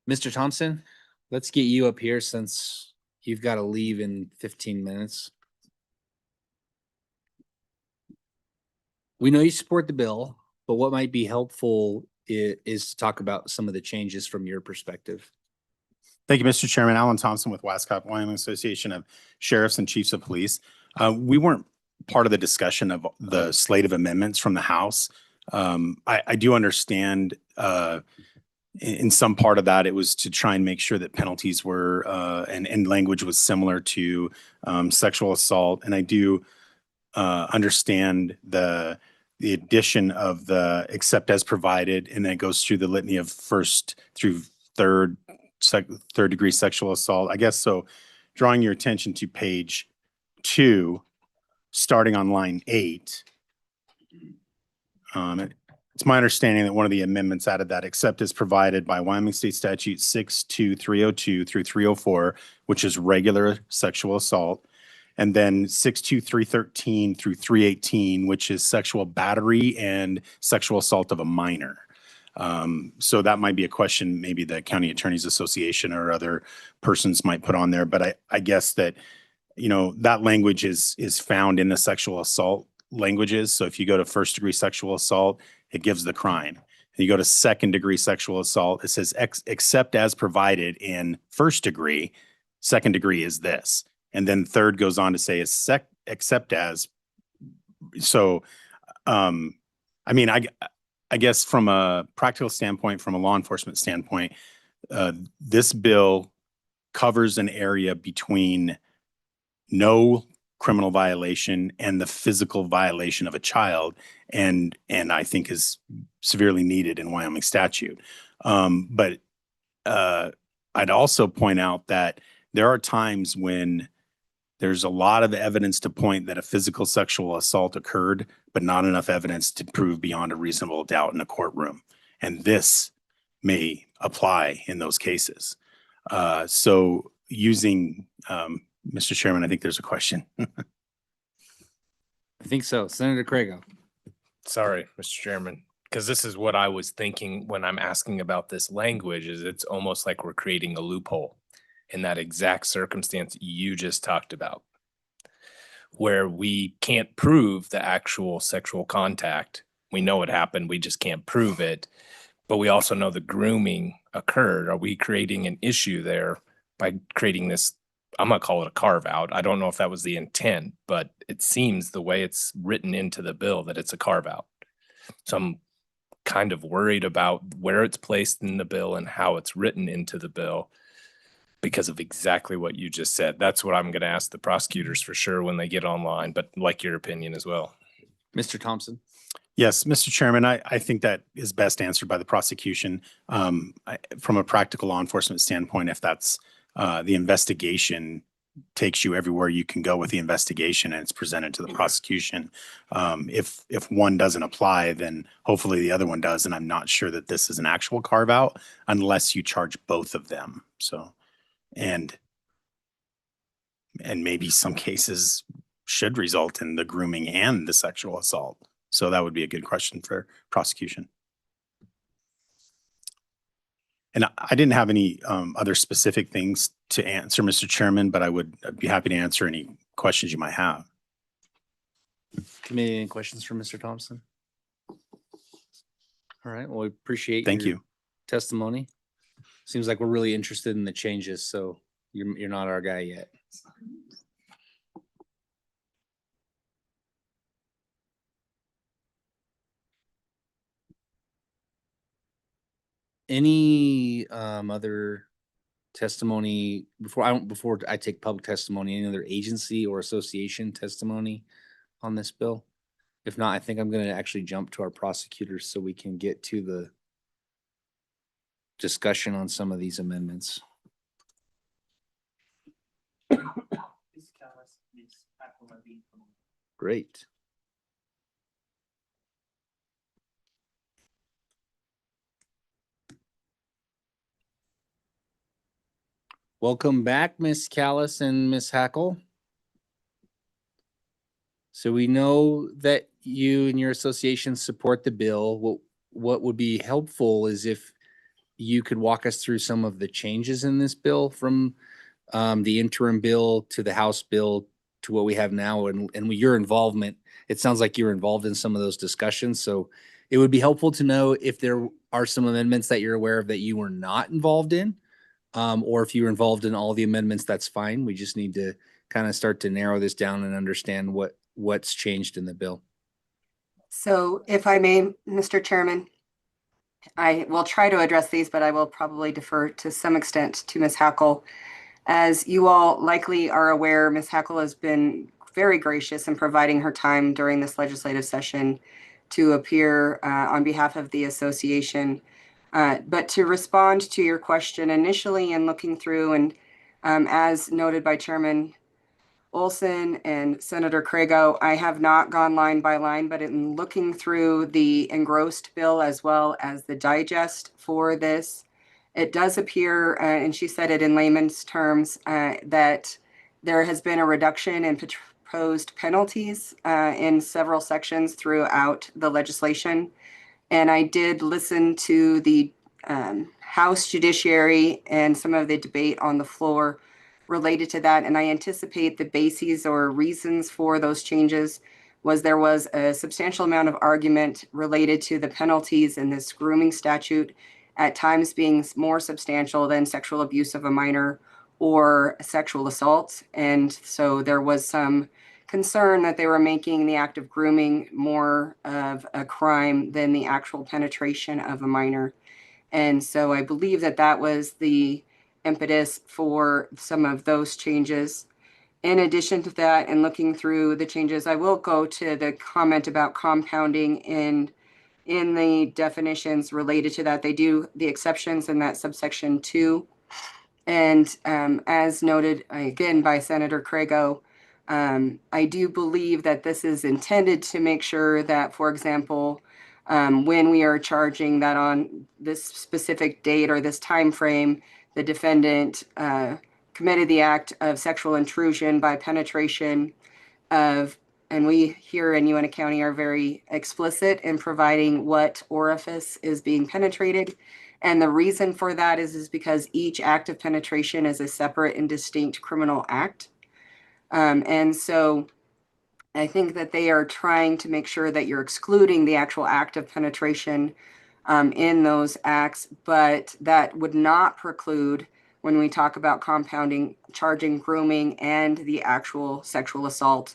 Mr. Thompson, let's get you up here since you've got to leave in 15 minutes. We know you support the bill, but what might be helpful is to talk about some of the changes from your perspective. Thank you, Mr. Chairman. Alan Thompson with Wascop, Wyoming Association of Sheriffs and Chiefs of Police. We weren't part of the discussion of the slate of amendments from the House. I do understand in some part of that, it was to try and make sure that penalties were and language was similar to sexual assault. And I do understand the addition of the except as provided, and then it goes through the litany of first through third degree sexual assault. I guess so. Drawing your attention to page 2, starting on line 8. It's my understanding that one of the amendments added that except as provided by Wyoming State Statute 62302 through 304, which is regular sexual assault, and then 62313 through 318, which is sexual battery and sexual assault of a minor. So that might be a question maybe the County Attorneys Association or other persons might put on there. But I guess that, that language is found in the sexual assault languages. So if you go to first degree sexual assault, it gives the crime. And you go to second degree sexual assault, it says except as provided in first degree, second degree is this. And then third goes on to say except as. So, I guess from a practical standpoint, from a law enforcement standpoint, this bill covers an area between no criminal violation and the physical violation of a child, and I think is severely needed in Wyoming statute. But I'd also point out that there are times when there's a lot of evidence to point that a physical sexual assault occurred, but not enough evidence to prove beyond a reasonable doubt in a courtroom. And this may apply in those cases. So using, Mr. Chairman, I think there's a question. I think so. Senator Craigo. Sorry, Mr. Chairman, because this is what I was thinking when I'm asking about this language, is it's almost like we're creating a loophole in that exact circumstance you just talked about, where we can't prove the actual sexual contact. We know it happened, we just can't prove it, but we also know the grooming occurred. Are we creating an issue there by creating this? I'm gonna call it a carve out. I don't know if that was the intent, but it seems the way it's written into the bill that it's a carve out. So I'm kind of worried about where it's placed in the bill and how it's written into the bill because of exactly what you just said. That's what I'm going to ask the prosecutors for sure when they get online, but like your opinion as well. Mr. Thompson. Yes, Mr. Chairman, I think that is best answered by the prosecution. From a practical law enforcement standpoint, if that's the investigation takes you everywhere you can go with the investigation and it's presented to the prosecution. If one doesn't apply, then hopefully the other one does. And I'm not sure that this is an actual carve out unless you charge both of them. So, and maybe some cases should result in the grooming and the sexual assault. So that would be a good question for prosecution. And I didn't have any other specific things to answer, Mr. Chairman, but I'd be happy to answer any questions you might have. Committee, any questions for Mr. Thompson? All right, well, we appreciate Thank your you. testimony. Seems like we're really interested in the changes, so you're not our guy yet. Any other testimony before I take public testimony, any other agency or association testimony on this bill? If not, I think I'm going to actually jump to our prosecutors so we can get to the discussion on some of these amendments. Great. Welcome back, Ms. Callis and Ms. Hackle. So we know that you and your association support the bill. What would be helpful is if you could walk us through some of the changes in this bill from the interim bill to the House bill to what we have now, and your involvement. It sounds like you're involved in some of those discussions. So it would be helpful to know if there are some amendments that you're aware of that you were not involved in. Or if you're involved in all the amendments, that's fine. We just need to kind of start to narrow this down and understand what's changed in the bill. So if I may, Mr. Chairman, I will try to address these, but I will probably defer to some extent to Ms. Hackle. As you all likely are aware, Ms. Hackle has been very gracious in providing her time during this legislative session to appear on behalf of the association. But to respond to your question initially and looking through, and as noted by Chairman Olson and Senator Craigo, I have not gone line by line, but in looking through the engrossed bill as well as the digest for this, it does appear, and she said it in layman's terms, that there has been a reduction in proposed penalties in several sections throughout the legislation. And I did listen to the House Judiciary and some of the debate on the floor related to that. And I anticipate the bases or reasons for those changes there was a substantial amount of argument related to the penalties in this grooming statute at times being more substantial than sexual abuse of a minor or sexual assault. And so there was some concern that they were making the act of grooming more of a crime than the actual penetration of a minor. And so I believe that that was the impetus for some of those changes. In addition to that, and looking through the changes, I will go to the comment about compounding in the definitions related to that. They do the exceptions in that subsection 2. And as noted again by Senator Craigo, I do believe that this is intended to make sure that, for example, when we are charging that on this specific date or this time frame, the defendant committed the act of sexual intrusion by penetration of, and we here in Uena County are very explicit in providing what orifice is being penetrated. And the reason for that is because each act of penetration is a separate and distinct criminal act. And so I think that they are trying to make sure that you're excluding the actual act of penetration in those acts, but that would not preclude, when we talk about compounding, charging grooming and the actual sexual assault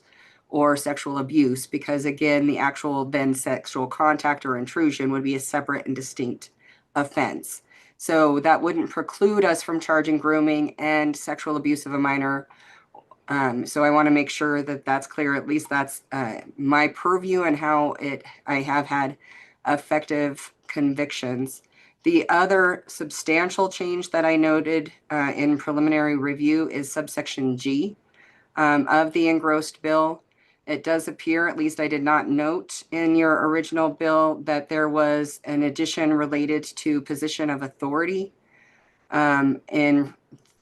or sexual abuse, because again, the actual then sexual contact or intrusion would be a separate and distinct offense. So that wouldn't preclude us from charging grooming and sexual abuse of a minor. So I want to make sure that that's clear. At least that's my purview and how I have had effective convictions. The other substantial change that I noted in preliminary review is subsection G of the engrossed bill. It does appear, at least I did not note in your original bill, that there was an addition related to position of authority. And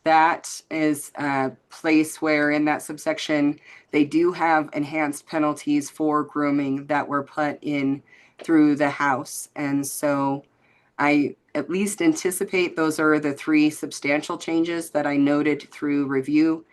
that is a place where in that subsection, they do have enhanced penalties for grooming that were put in through the House. And so I at least anticipate those are the three substantial changes that I noted through review.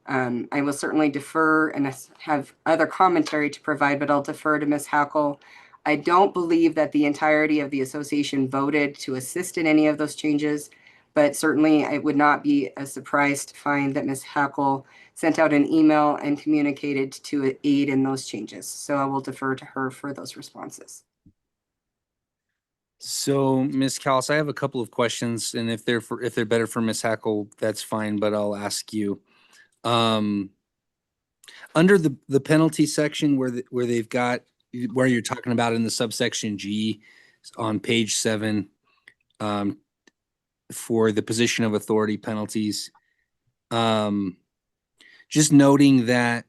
I will certainly defer and have other commentary to provide, but I'll defer to Ms. Hackle. I don't believe that the entirety of the association voted to assist in any of those changes, but certainly it would not be a surprise to find that Ms. Hackle sent out an email and communicated to aid in those changes. So I will defer to her for those responses. So, Ms. Callis, I have a couple of questions, and if they're better for Ms. Hackle, that's fine, but I'll ask you. Under the penalty section where they've got, where you're talking about in the subsection G on page 7, for the position of authority penalties, just noting that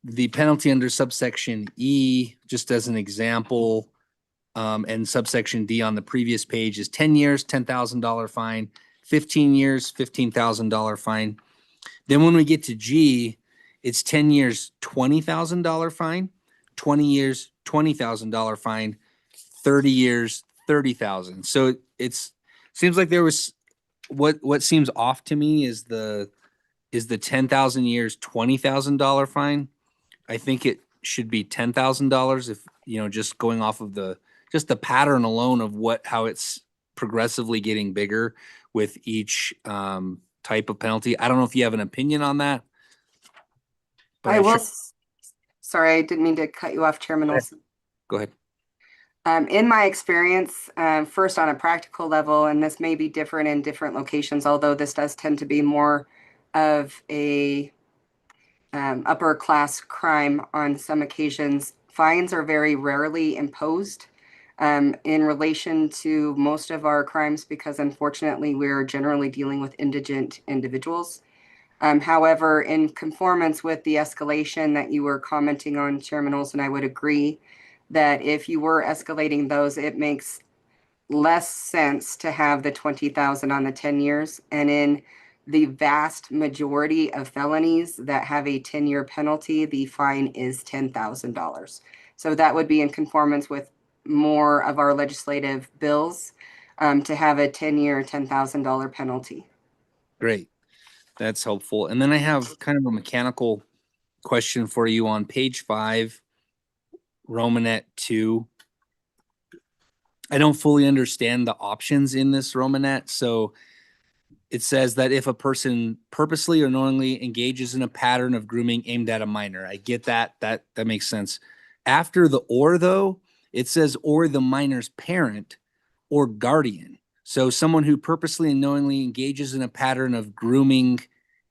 the penalty under subsection E, just as an example, and subsection D on the previous page is 10 years, $10,000 fine, 15 years, $15,000 fine. Then when we get to G, it's 10 years, $20,000 fine, 20 years, $20,000 fine, 30 years, $30,000. So seems like there was what seems off to me is the 10,000 years, $20,000 fine. I think it should be $10,000 if, just going off of the pattern alone of how it's progressively getting bigger with each type of penalty. I don't know if you have an opinion on that. I will. Sorry, I didn't mean to cut you off, Chairman Olson. Go ahead. In my experience, first on a practical level, and this may be different in different locations, although this does tend to be more of a upper class crime on some occasions, fines are very rarely imposed in relation to most of our crimes because unfortunately we're generally dealing with indigent individuals. However, in conformance with the escalation that you were commenting on, Chairman Olson, I would agree that if you were escalating those, it makes less sense to have the 20,000 on the 10 years. And in the vast majority of felonies that have a 10-year penalty, the fine is $10,000. So that would be in conformance with more of our legislative bills to have a 10-year, $10,000 penalty. Great. That's helpful. And then I have kind of a mechanical question for you on page 5, Romanet 2. I don't fully understand the options in this Romanet. So it says that if a person purposely or knowingly engages in a pattern of grooming aimed at a minor. I get that. That makes sense. After the or, though, it says or the minor's parent or guardian. So someone who purposely and knowingly engages in a pattern of grooming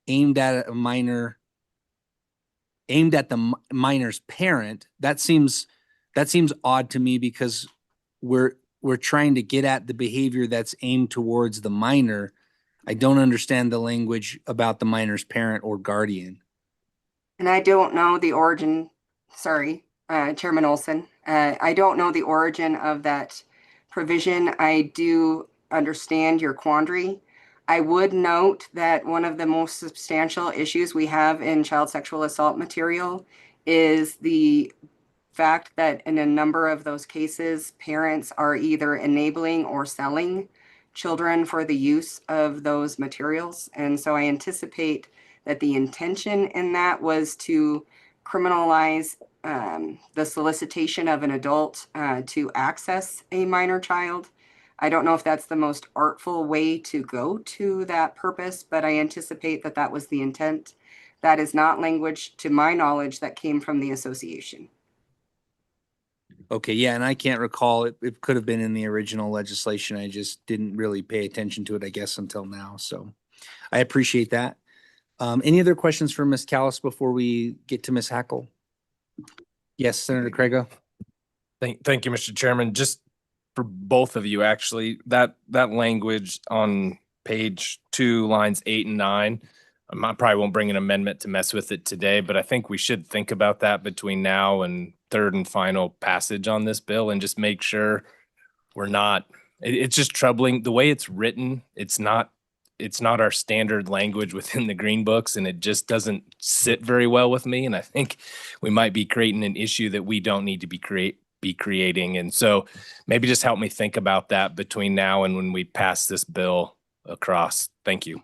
aimed at a minor, aimed at the minor's parent, that seems odd to me because we're trying to get at the behavior that's aimed towards the minor. I don't understand the language about the minor's parent or guardian. And I don't know the origin, sorry, Chairman Olson. I don't know the origin of that provision. I do understand your quandary. I would note that one of the most substantial issues we have in child sexual assault material is the fact that in a number of those cases, parents are either enabling or selling children for the use of those materials. And so I anticipate that the intention in that was to criminalize the solicitation of an adult to access a minor child. I don't know if that's the most artful way to go to that purpose, but I anticipate that that was the intent. That is not language, to my knowledge, that came from the association. Okay, yeah, and I can't recall, it could have been in the original legislation. I just didn't really pay attention to it, I guess, until now. So I appreciate that. Any other questions for Ms. Callis before we get to Ms. Hackle? Yes, Senator Craigo. Thank you, Mr. Chairman. Just for both of you, actually, that language on page 2, lines 8 and 9, I probably won't bring an amendment to mess with it today, but I think we should think about that between now and third and final passage on this bill and just make sure we're not, it's just troubling. The way it's written, it's not our standard language within the green books, and it just doesn't sit very well with me. And I think we might be creating an issue that we don't need to be creating. And so maybe just help me think about that between now and when we pass this bill across. Thank you.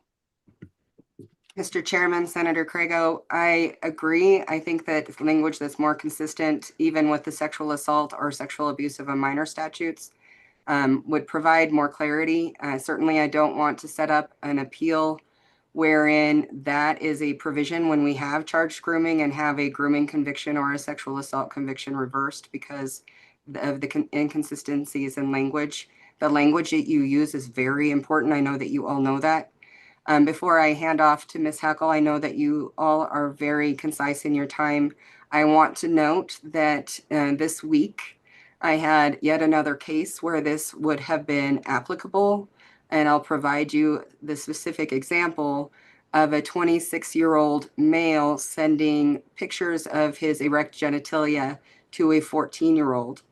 Mr. Chairman, Senator Craigo, I agree. I think that language that's more consistent, even with the sexual assault or sexual abuse of a minor statutes, would provide more clarity. Certainly, I don't want to set up an appeal wherein that is a provision when we have charged grooming and have a grooming conviction or a sexual assault conviction reversed because of the inconsistencies in language. The language that you use is very important. I know that you all know that. Before I hand off to Ms. Hackle, I know that you all are very concise in your time. I want to note that this week I had yet another case where this would have been applicable, and I'll provide you the specific example of a 26-year-old male sending pictures of his erect genitalia to a 14-year-old.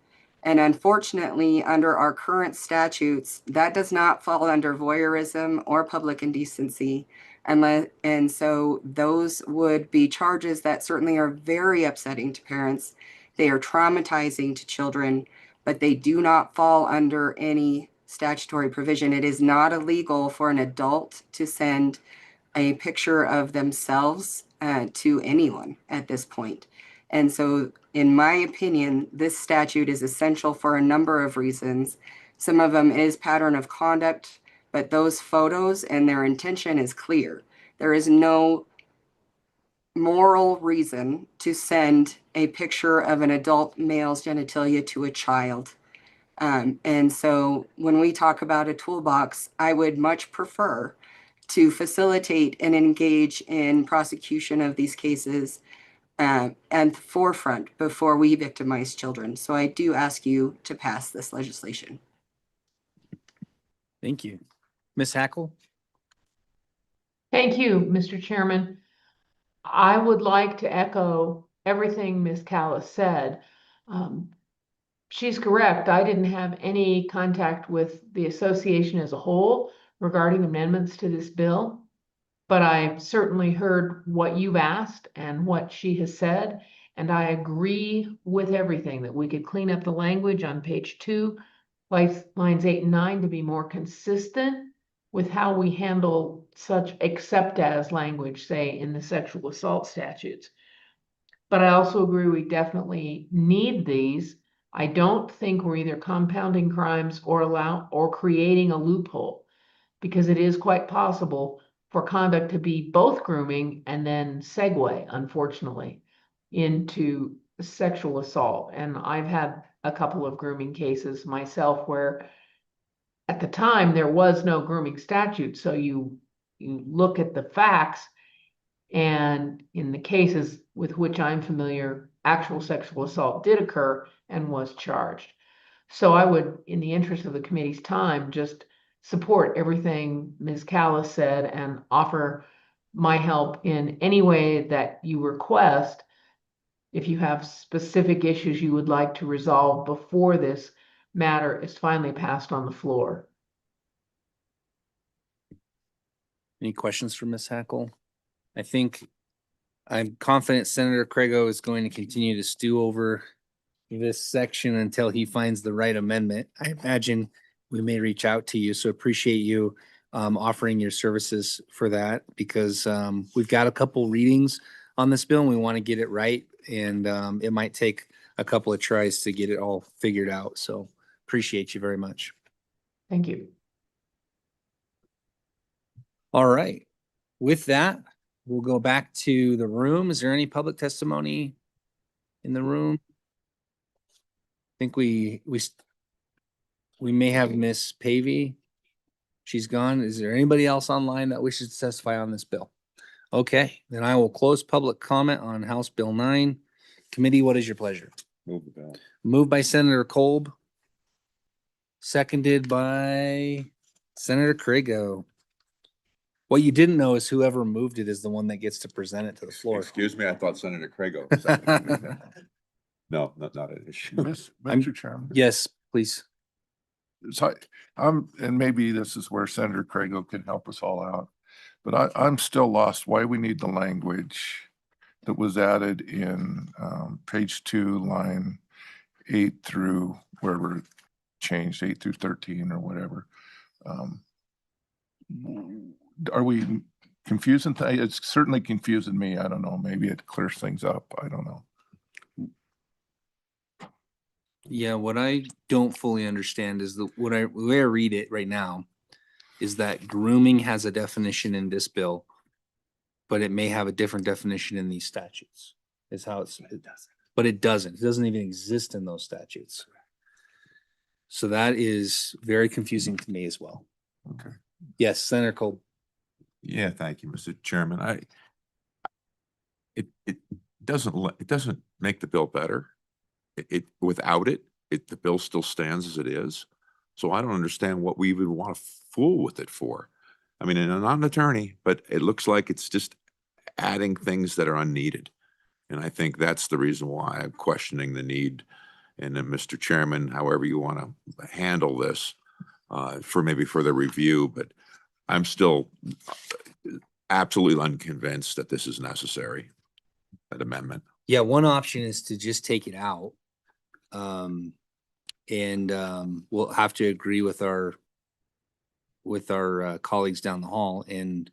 And unfortunately, under our current statutes, that does not fall under voyeurism or public indecency. And so those would be charges that certainly are very upsetting to parents. They are traumatizing to children, but they do not fall under any statutory provision. It is not illegal for an adult to send a picture of themselves to anyone at this point. And so, in my opinion, this statute is essential for a number of reasons. Some of them is pattern of conduct, but those photos and their intention is clear. There is no moral reason to send a picture of an adult male's genitalia to a child. And so when we talk about a toolbox, I would much prefer to facilitate and engage in prosecution of these cases at the forefront before we victimize children. So I do ask you to pass this legislation. Thank you. Ms. Hackle? Thank you, Mr. Chairman. I would like to echo everything Ms. Callis said. She's correct. I didn't have any contact with the association as a whole regarding amendments to this bill, but I certainly heard what you've asked and what she has said, and I agree with everything that we could clean up the language on page 2, lines 8 and 9 to be more consistent with how we handle such except as language, say in the sexual assault statutes. But I also agree we definitely need these. I don't think we're either compounding crimes or creating a loophole, because it is quite possible for conduct to be both grooming and then segue, unfortunately, into sexual assault. And I've had a couple of grooming cases myself where at the time there was no grooming statute. So you look at the facts, and in the cases with which I'm familiar, actual sexual assault did occur and was charged. So I would, in the interest of the committee's time, just support everything Ms. Callis said and offer my help in any way that you request if you have specific issues you would like to resolve before this matter is finally passed on the floor. Any questions for Ms. Hackle? I'm confident Senator Craigo is going to continue to stew over this section until he finds the right amendment. I imagine we may reach out to you, so appreciate you offering your services for that, because we've got a couple readings on this bill and we want to get it right, and it might take a couple of tries to get it all figured out. So appreciate you very much. Thank you. All right. With that, we'll go back to the room. Is there any public testimony in the room? I think we may have Miss Pavey. She's gone. Is there anybody else online that wishes to testify on this bill? Okay, then I will close public comment on House Bill 9. Committee, what is your pleasure? Move the bill. Moved by Senator Kolb. Seconded by Senator Craigo. What you didn't know is whoever moved it is the one that gets to present it to the floor. Excuse me, I thought Senator Craigo. seconded it. No, not an issue. Mr. Chairman. Yes, please. So and maybe this is where Senator Craigo can help us all out, but I'm still lost why we need the language that was added in page 2, line 8 through where we're changed 8 through 13 or whatever. Are we confusing? It's certainly confusing me. I don't know. Maybe it clears things up. I don't know. Yeah, what I don't fully understand is the way I read it right now is that grooming has a definition in this bill, but it may have a different definition in these statutes. Is how but it doesn't. It doesn't even exist in those statutes. So that is very confusing to me as well. Okay. Yes, Senator Cole. Yeah, thank you, Mr. Chairman. It doesn't make the bill better. Without it, the bill still stands as it is. So I don't understand what we even want to fool with it for. I mean, and I'm not an attorney, but it looks like it's just adding things that are unneeded. And I think that's the reason why I'm questioning the need. And then, Mr. Chairman, however you want to handle this for maybe further review, but I'm still absolutely unconvinced that this is necessary, that amendment. Yeah, one option is to just take it out. We'll have to agree with our colleagues down the hall, and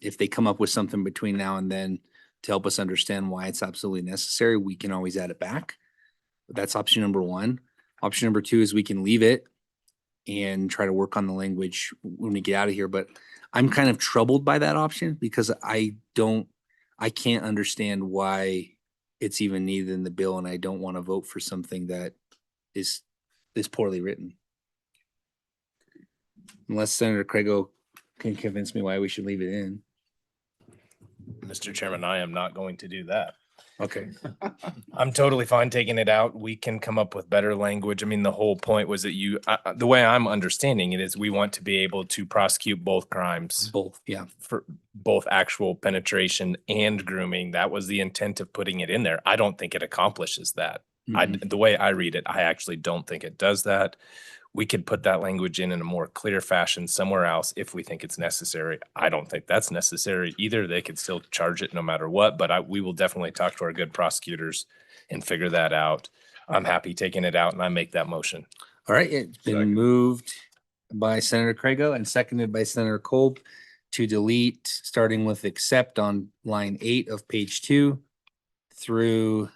if they come up with something between now and then to help us understand why it's absolutely necessary, we can always add it back. That's option number 1. Option number 2 is we can leave it and try to work on the language when we get out of here. But I'm kind of troubled by that option because I can't understand why it's even needed in the bill, and I don't want to vote for something that is poorly written. Unless Senator Craigo can convince me why we should leave it in. Mr. Chairman, I am not going to do that. Okay. I'm totally fine taking it out. We can come up with better language. I mean, the whole point was that the way I'm understanding it is we want to be able to prosecute both crimes. Both, yeah. For both actual penetration and grooming. That was the intent of putting it in there. I don't think it accomplishes that. The way I read it, I actually don't think it does that. We could put that language in a more clear fashion somewhere else if we think it's necessary. I don't think that's necessary either. They could still charge it no matter what, but we will definitely talk to our good prosecutors and figure that out. I'm happy taking it out and I make that motion. All right, it's been moved by Senator Craigo and seconded by Senator Kolb to delete, starting with except on line 8 of page 2 through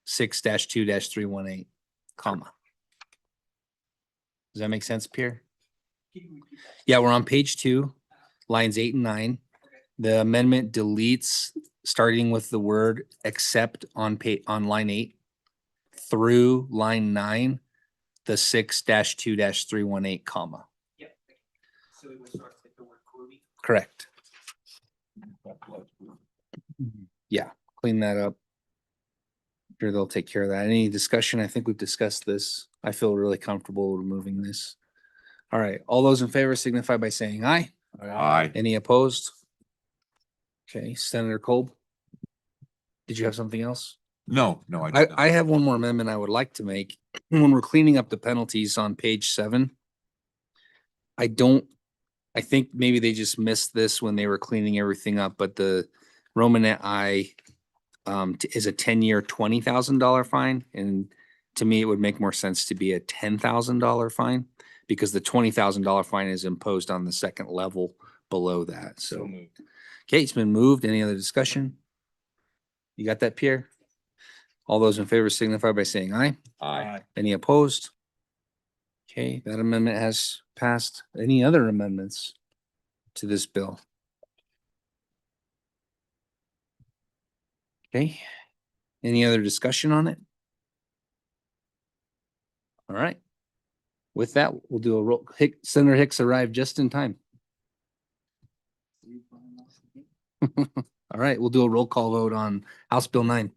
6-2-318, comma. Does that make sense, Pierre? Yeah, we're on page 2, lines 8 and 9. The amendment deletes, starting with the word except on line 8 through line 9, the 6-2-318, comma. Yeah. So we would start with the word grooming. Correct. Yeah, clean that up. Sure, they'll take care of that. Any discussion? I think we've discussed this. I feel really comfortable removing this. All right, all those in favor signify by saying aye. Aye. Any opposed? Okay, Senator Kolb, did you have something else? No, I did not. I have one more amendment I would like to make. When we're cleaning up the penalties on page 7, I don't I think maybe they just missed this when they were cleaning everything up, but the Romanet I is a 10-year, $20,000 fine. And to me, it would make more sense to be a $10,000 fine because the $20,000 fine is imposed on the second level below that. So, okay, it's been moved. Any other discussion? You got that, Pierre? All those in favor signify by saying aye. Aye. Any opposed? Okay, that amendment has passed. Any other amendments to this bill? Okay, any other discussion on it? All right. With that, we'll do a roll. Senator Hicks arrived just in time. All right, we'll do a roll call vote on House Bill 9.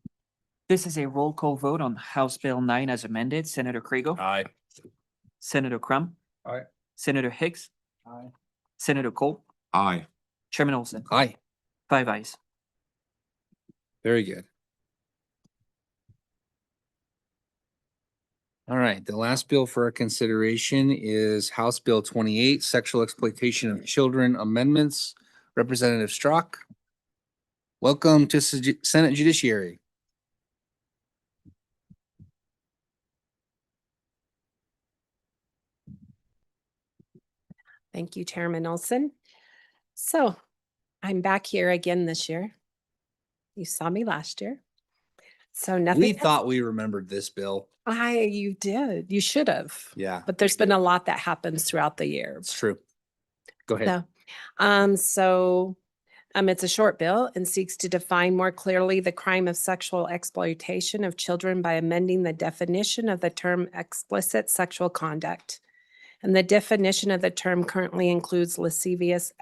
This is a roll call vote on House Bill 9 as amended. Senator Craigo. Aye. Senator Crum. Aye. Senator Hicks. Aye. Senator Cole. Aye. Chairman Olson. Aye. 5 ayes. Very good. All right, the last bill for our consideration is House Bill 28, Sexual Exploitation of Children Amendments. Representative Strzok. Welcome to Senate Judiciary. Thank you, Chairman Olson. So I'm back here again this year. You saw me last year. So nothing. We thought we remembered this bill. You did. You should have. Yeah, But there's been a lot that happens throughout the year. it's true. Go ahead. It's a short bill and seeks to define more clearly the crime of sexual exploitation of children by amending the definition of the term explicit sexual conduct. And the definition of the term currently includes lascivious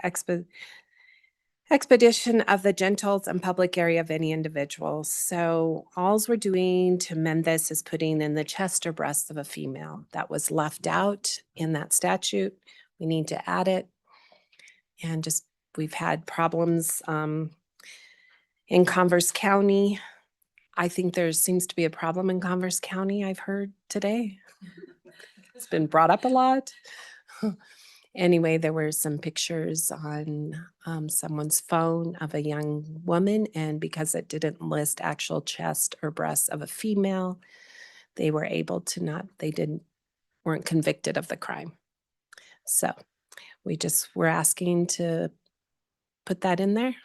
expedition of the genitals and public area of any individual. So alls we're doing to amend this is putting in the chest or breast of a female. That was left out in that statute. We need to add it. And we've had problems in Converse County. I think there seems to be a problem in Converse County, I've heard today. It's been brought up a lot. Anyway, there were some pictures on someone's phone of a young woman, and because it didn't list actual chest or breast of a female, they were able to weren't convicted of the crime. So we're asking to put that in there.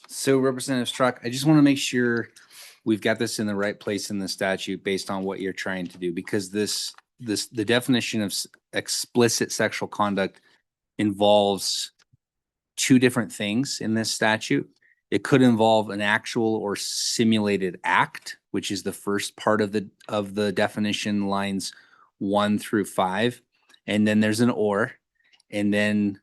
So Representative Strzok, I just want to make sure we've got this in the right place in the statute based on what you're trying to do, because the definition of explicit sexual conduct involves two different things in this statute. It could involve an actual or simulated act, which is the first part of the definition, lines 1 through 5. And then there's an or, and then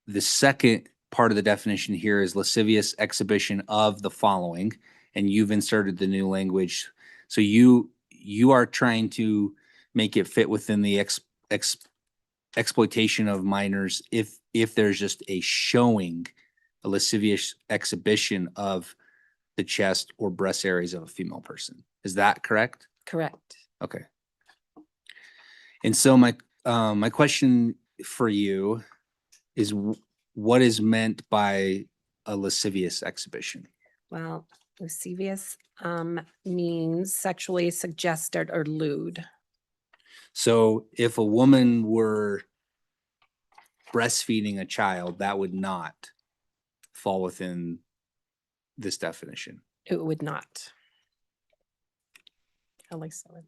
the second part of the definition here is lascivious exhibition of the following, and you've inserted the new language. So you are trying to make it fit within the exploitation of minors if there's just a showing, a lascivious exhibition of the chest or breast areas of a female person. Is that correct? Correct. Okay. And so my question for you is, what is meant by a lascivious exhibition? Well, lascivious means sexually suggested or lewd. So if a woman were breastfeeding a child, that would not fall within this definition. It would not. At least I would.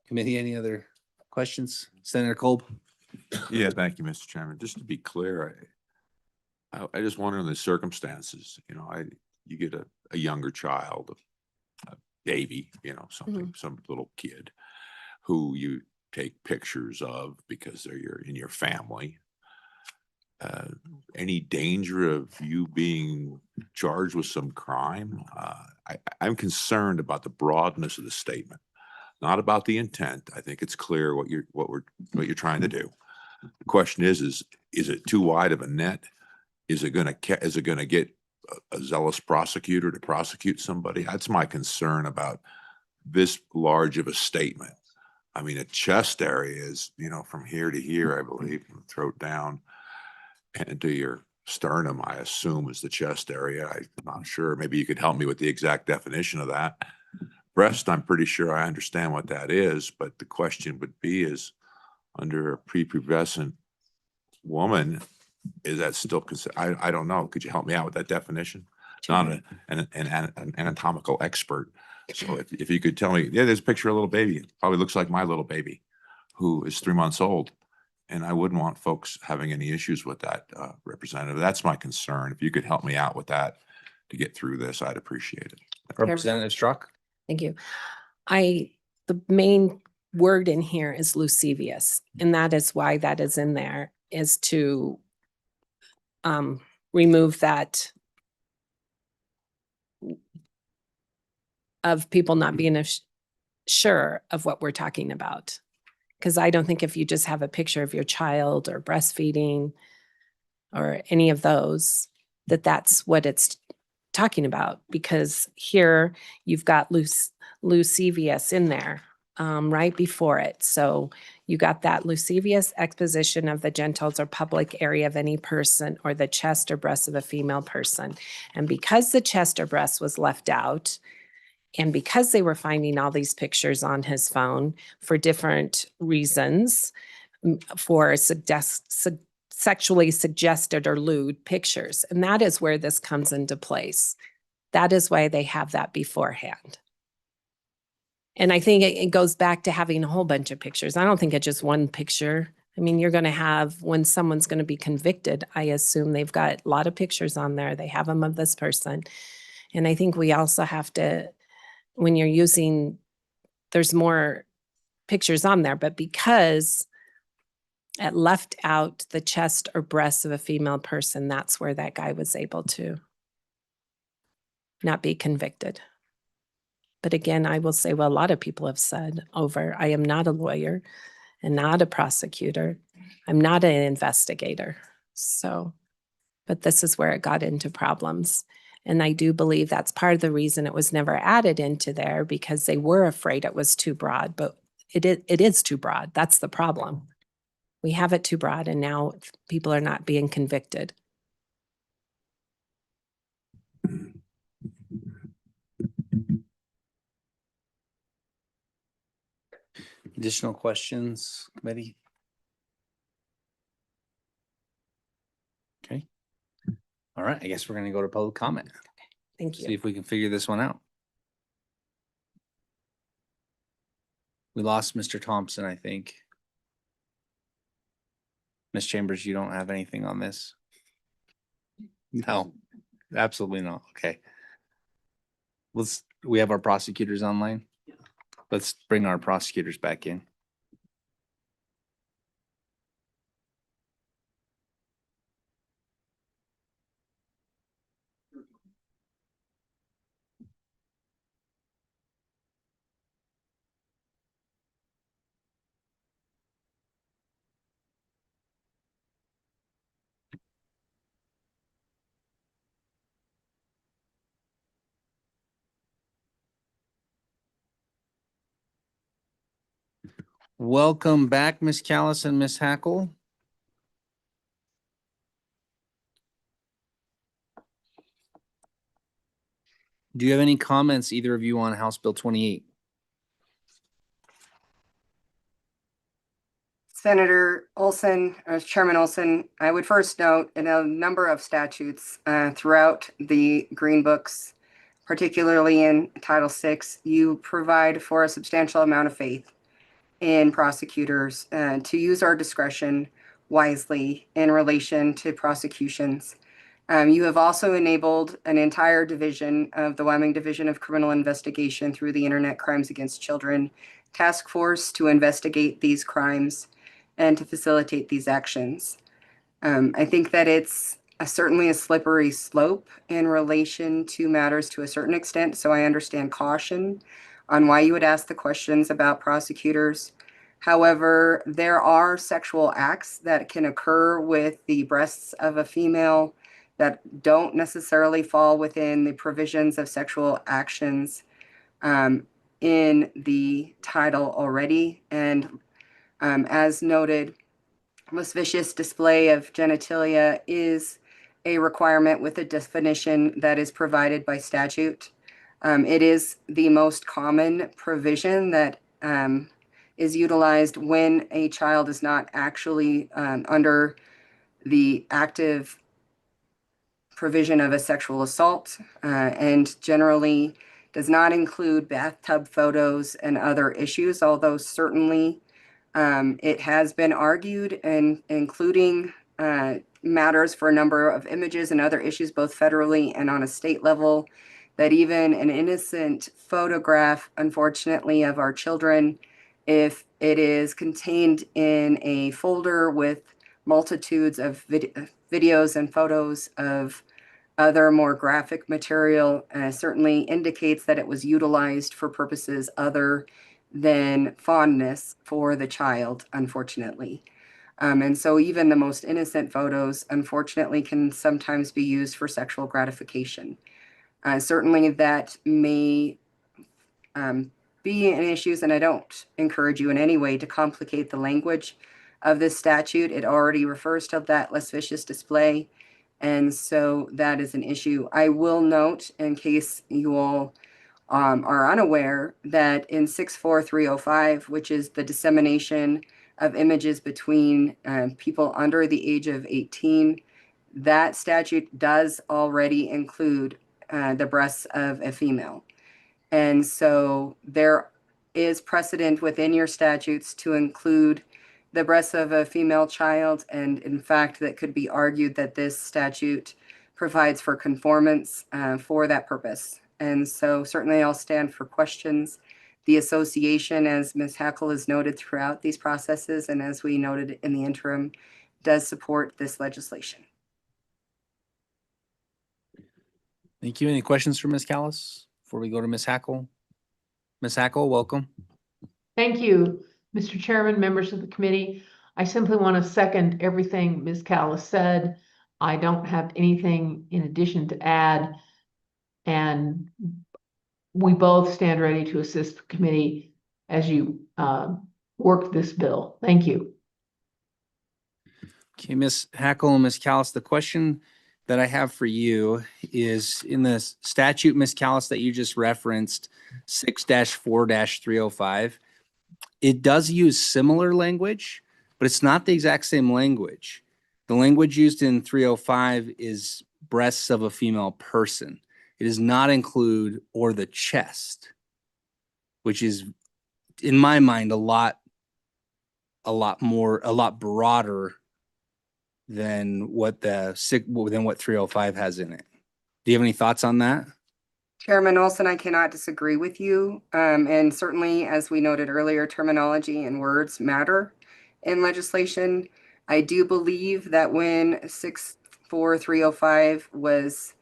Committee, any other questions? Senator Kolb? Yeah, thank you, Mr. Chairman. Just to be clear, I just wonder in the circumstances, you get a younger child, a baby, something, some little kid who you take pictures of because they're in your family. Any danger of you being charged with some crime? I'm concerned about the broadness of the statement, not about the intent. I think it's clear what you're trying to do. The question is it too wide of a net? Is it gonna get a zealous prosecutor to prosecute somebody? That's my concern about this large of a statement. I mean, a chest area is, you know, from here to here, I believe, from the throat down and to your sternum, I assume is the chest area. I'm not sure. Maybe you could help me with the exact definition of that. Breast, I'm pretty sure I understand what that is, but the question would be is under a prepubescent woman, is that still considered? I don't know. Could you help me out with that definition? Not an anatomical expert. So if you could tell me, yeah, there's a picture of a little baby. It probably looks like my little baby who is 3 months old. And I wouldn't want folks having any issues with that, Representative. That's my concern. If you could help me out with that to get through this, I'd appreciate it. Representative Struck. Thank you. The main word in here is lascivious, and that is why that is in there, is to remove that of people not being sure of what we're talking about. Because I don't think if you just have a picture of your child or breastfeeding or any of those, that's what it's talking about. Because here you've got lascivious in there right before it. So you got that lascivious exposition of the genitals or public area of any person or the chest or breast of a female person. And because the chest or breast was left out, and because they were finding all these pictures on his phone for different reasons, for sexually suggested or lewd pictures, and that is where this comes into place. That is why they have that beforehand. And I think it goes back to having a whole bunch of pictures. I don't think it's just one picture. I mean, you're going to have, when someone's going to be convicted, I assume they've got a lot of pictures on there. They have them of this person. And I think we also have to, when you're using, there's more pictures on there, but because it left out the chest or breasts of a female person, that's where that guy was able to not be convicted. But again, I will say, well, a lot of people have said I am not a lawyer and not a prosecutor. I'm not an investigator. So, but this is where it got into problems. And I do believe that's part of the reason it was never added into there, because they were afraid it was too broad, but it is too broad. That's the problem. We have it too broad, and now people are not being convicted. Additional questions, committee? Okay. All right, I guess we're gonna go to public comment. Thank you. See if we can figure this one out. We lost Mr. Thompson, I think. Ms. Chambers, you don't have anything on this? No, absolutely not. Okay. We have our prosecutors online? Let's bring our prosecutors back in. Welcome back, Ms. Callis and Ms. Hackle. Do you have any comments, either of you, on House Bill 28? Senator Olson, Chairman Olson, I would first note in a number of statutes throughout the Green Books, particularly in Title VI, you provide for a substantial amount of faith in prosecutors to use our discretion wisely in relation to prosecutions. You have also enabled an entire division of the Wyoming Division of Criminal Investigation through the Internet Crimes Against Children Task Force to investigate these crimes and to facilitate these actions. I think that it's certainly a slippery slope in relation to matters to a certain extent, so I understand caution on why you would ask the questions about prosecutors. However, there are sexual acts that can occur with the breasts of a female that don't necessarily fall within the provisions of sexual actions in the title already. And as noted, lascivious display of genitalia is a requirement with a definition that is provided by statute. It is the most common provision that is utilized when a child is not actually under the active provision of a sexual assault, and generally does not include bathtub photos and other issues, although certainly it has been argued, and including matters for a number of images and other issues, both federally and on a state level, that even an innocent photograph, unfortunately, of our children, if it is contained in a folder with multitudes of videos and photos of other more graphic material, certainly indicates that it was utilized for purposes other than fondness for the child, unfortunately. And so even the most innocent photos, unfortunately, can sometimes be used for sexual gratification. Certainly that may be an issue, and I don't encourage you in any way to complicate the language of this statute. It already refers to that lascivious display, and so that is an issue. I will note, in case you all are unaware, that in 64305, which is the dissemination of images between people under the age of 18, that statute does already include the breasts of a female. And so there is precedent within your statutes to include the breasts of a female child. And in fact, that could be argued that this statute provides for conformance for that purpose. And so certainly I'll stand for questions. The association, as Ms. Hackle has noted throughout these processes, and as we noted in the interim, does support this legislation. Thank you. Any questions for Ms. Callis before we go to Ms. Hackle? Ms. Hackle, welcome. Thank you, Mr. Chairman, members of the committee. I simply want to second everything Ms. Callis said. I don't have anything in addition to add, and we both stand ready to assist the committee as you work this bill. Thank you. Okay, Ms. Hackle and Ms. Callis, the question that I have for you is in the statute, Ms. Callis, that you just referenced, 6-4-305, it does use similar language, but it's not the exact same language. The language used in 305 is breasts of a female person. It does not include or the chest, which is, in my mind, a lot broader than what 305 has in it. Do you have any thoughts on that? Chairman Olson, I cannot disagree with you. And certainly, as we noted earlier, terminology and words matter in legislation. I do believe that when 64305 was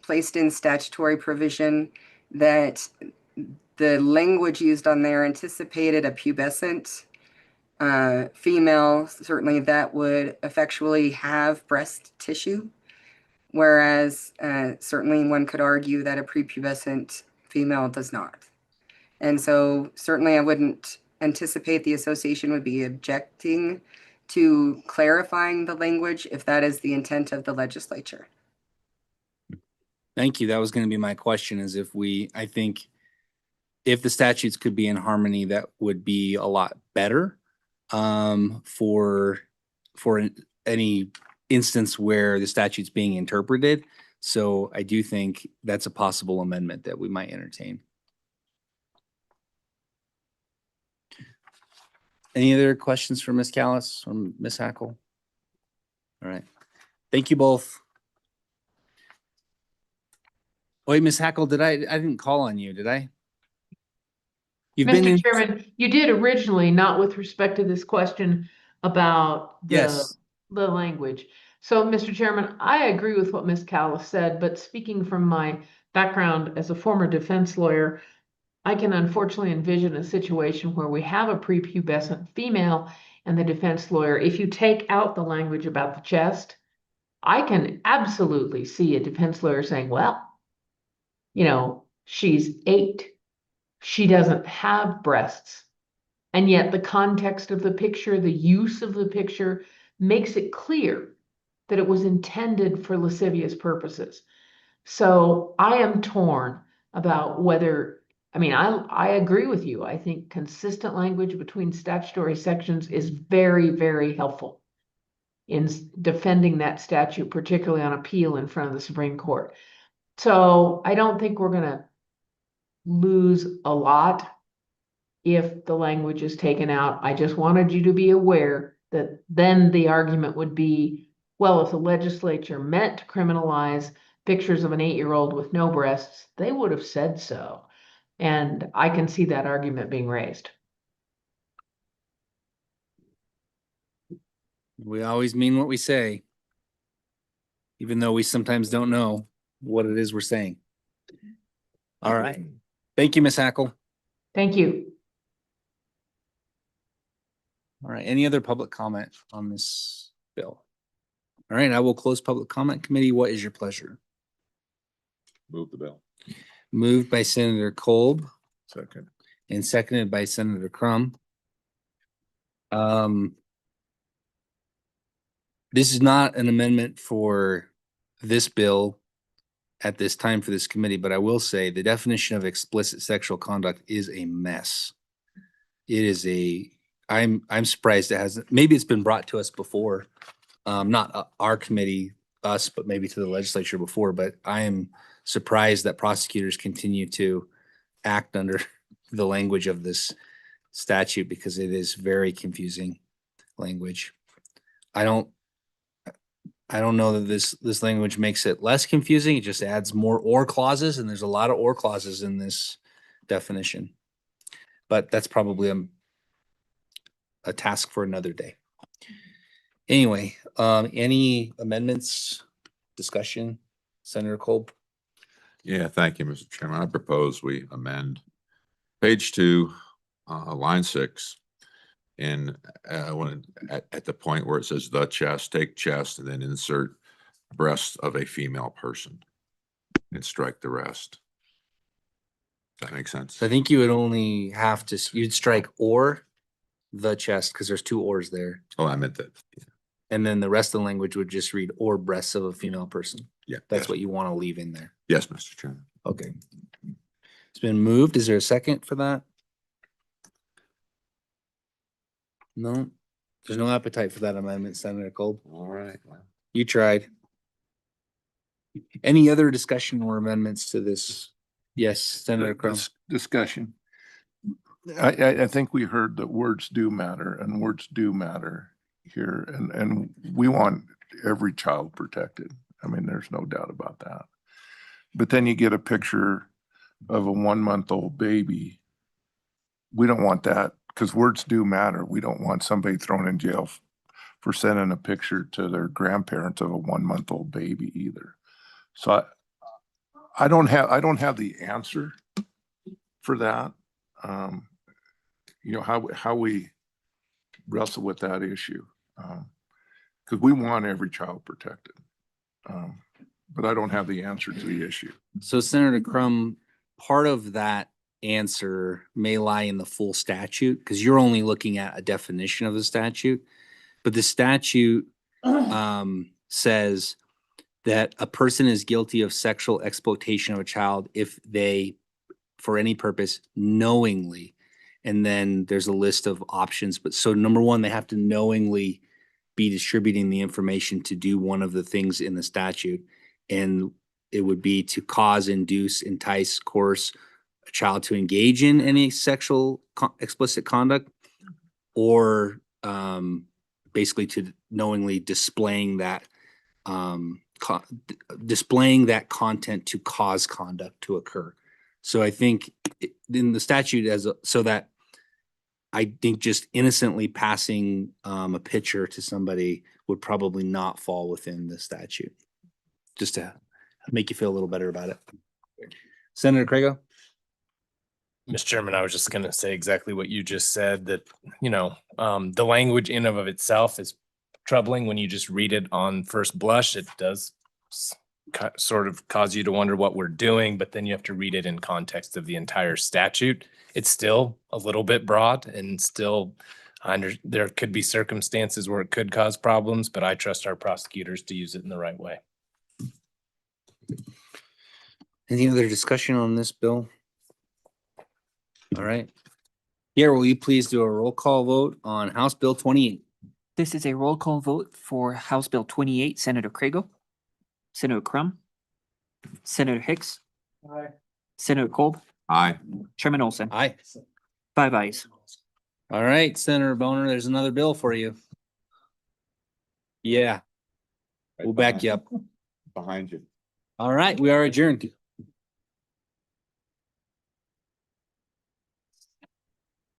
placed in statutory provision, that the language used on there anticipated a pubescent female, certainly that would effectually have breast tissue, whereas certainly one could argue that a prepubescent female does not. And so certainly I wouldn't anticipate the association would be objecting to clarifying the language if that is the intent of the legislature. Thank you. That was going to be my question, is I think if the statutes could be in harmony, that would be a lot better for any instance where the statute's being interpreted. So I do think that's a possible amendment that we might entertain. Any other questions for Ms. Callis or Ms. Hackle? All right. Thank you both. Wait, Ms. Hackle, I didn't call on you, did I? Mr. Chairman, you did originally, not with respect to this question about the language. So, Mr. Chairman, I agree with what Ms. Callis said, but speaking from my background as a former defense lawyer, I can unfortunately envision a situation where we have a prepubescent female and the defense lawyer, if you take out the language about the chest, I can absolutely see a defense lawyer saying, well, She's 8. She doesn't have breasts. And yet the context of the picture, the use of the picture makes it clear that it was intended for lascivious purposes. So I am torn about whether, I agree with you. I think consistent language between statutory sections is very, very helpful in defending that statute, particularly on appeal in front of the Supreme Court. So I don't think we're going to lose a lot if the language is taken out. I just wanted you to be aware that then the argument would be, well, if the legislature meant to criminalize pictures of an 8-year-old with no breasts, they would have said so. And I can see that argument being raised. We always mean what we say, even though we sometimes don't know what it is we're saying. All right. Thank you, Ms. Hackle. Thank you. All right. Any other public comment on this bill? All right. I will close public comment committee. What is your pleasure? Move the bill. Moved by Senator Kolb Second. and seconded by Senator Crum. This is not an amendment for this bill at this time for this committee, but I will say the definition of explicit sexual conduct is a mess. It is I'm surprised it hasn't, maybe it's been brought to us before. Not our committee, us, but maybe to the legislature before, but I am surprised that prosecutors continue to act under the language of this statute because it is very confusing language. I don't know that this language makes it less confusing. It just adds more or clauses, and there's a lot of or clauses in this definition. But that's probably a task for another day. Anyway, any amendments, discussion, Senator Kolb? Yeah, thank you, Mr. Chairman. I propose we amend page 2, line 6. And when at the point where it says the chest, take chest and then insert breast of a female person and strike the rest. Does that make sense? So I think you would only have to, you'd strike or the chest because there's 2 ors there. Oh, I meant that. Yeah. And then the rest of the language would just read or breasts of a female person. Yeah. That's yes. what you want to leave in there. Yes, Mr. Chairman. Okay. It's been moved. Is there a second for that? No, there's no appetite for that amendment, Senator Kolb. All right. Well. You tried. Any other discussion or amendments to this? Yes, Senator Crum. Discussion. I think we heard that words do matter and words do matter here. And we want every child protected. I mean, there's no doubt about that. But then you get a picture of a 1-month-old baby. We don't want that because words do matter. We don't want somebody thrown in jail for sending a picture to their grandparents of a 1-month-old baby either. So I don't have the answer for that. You know, how we wrestle with that issue. Because we want every child protected. But I don't have the answer to the issue. So Senator Crum, part of that answer may lie in the full statute because you're only looking at a definition of the statute. But the statute says that a person is guilty of sexual exploitation of a child if they, for any purpose, knowingly, and then there's a list of options. But so number one, they have to knowingly be distributing the information to do one of the things in the statute. And it would be to cause, induce, entice, coerce a child to engage in any sexual explicit conduct, or basically to knowingly displaying that content to cause conduct to occur. So I think in the statute so that I think just innocently passing a picture to somebody would probably not fall within the statute. Just to make you feel a little better about it. Senator Craigo? Mr. Chairman, I was just going to say exactly what you just said, that, the language in of itself is troubling when you just read it on first blush. It does sort of cause you to wonder what we're doing, but then you have to read it in context of the entire statute. It's still a little bit broad and still there could be circumstances where it could cause problems, but I trust our prosecutors to use it in the right way. Any other discussion on this bill? All right. Here, will you please do a roll call vote on House Bill 28? This is a roll call vote for House Bill 28. Senator Craigle, Senator Crum, Senator Hicks, Senator Kolb, Aye. Chairman Olson. Aye. 5 ayes. All right, Senator Boner, there's another bill for you. Yeah, we'll back you up. Behind you. All right, we are adjourned.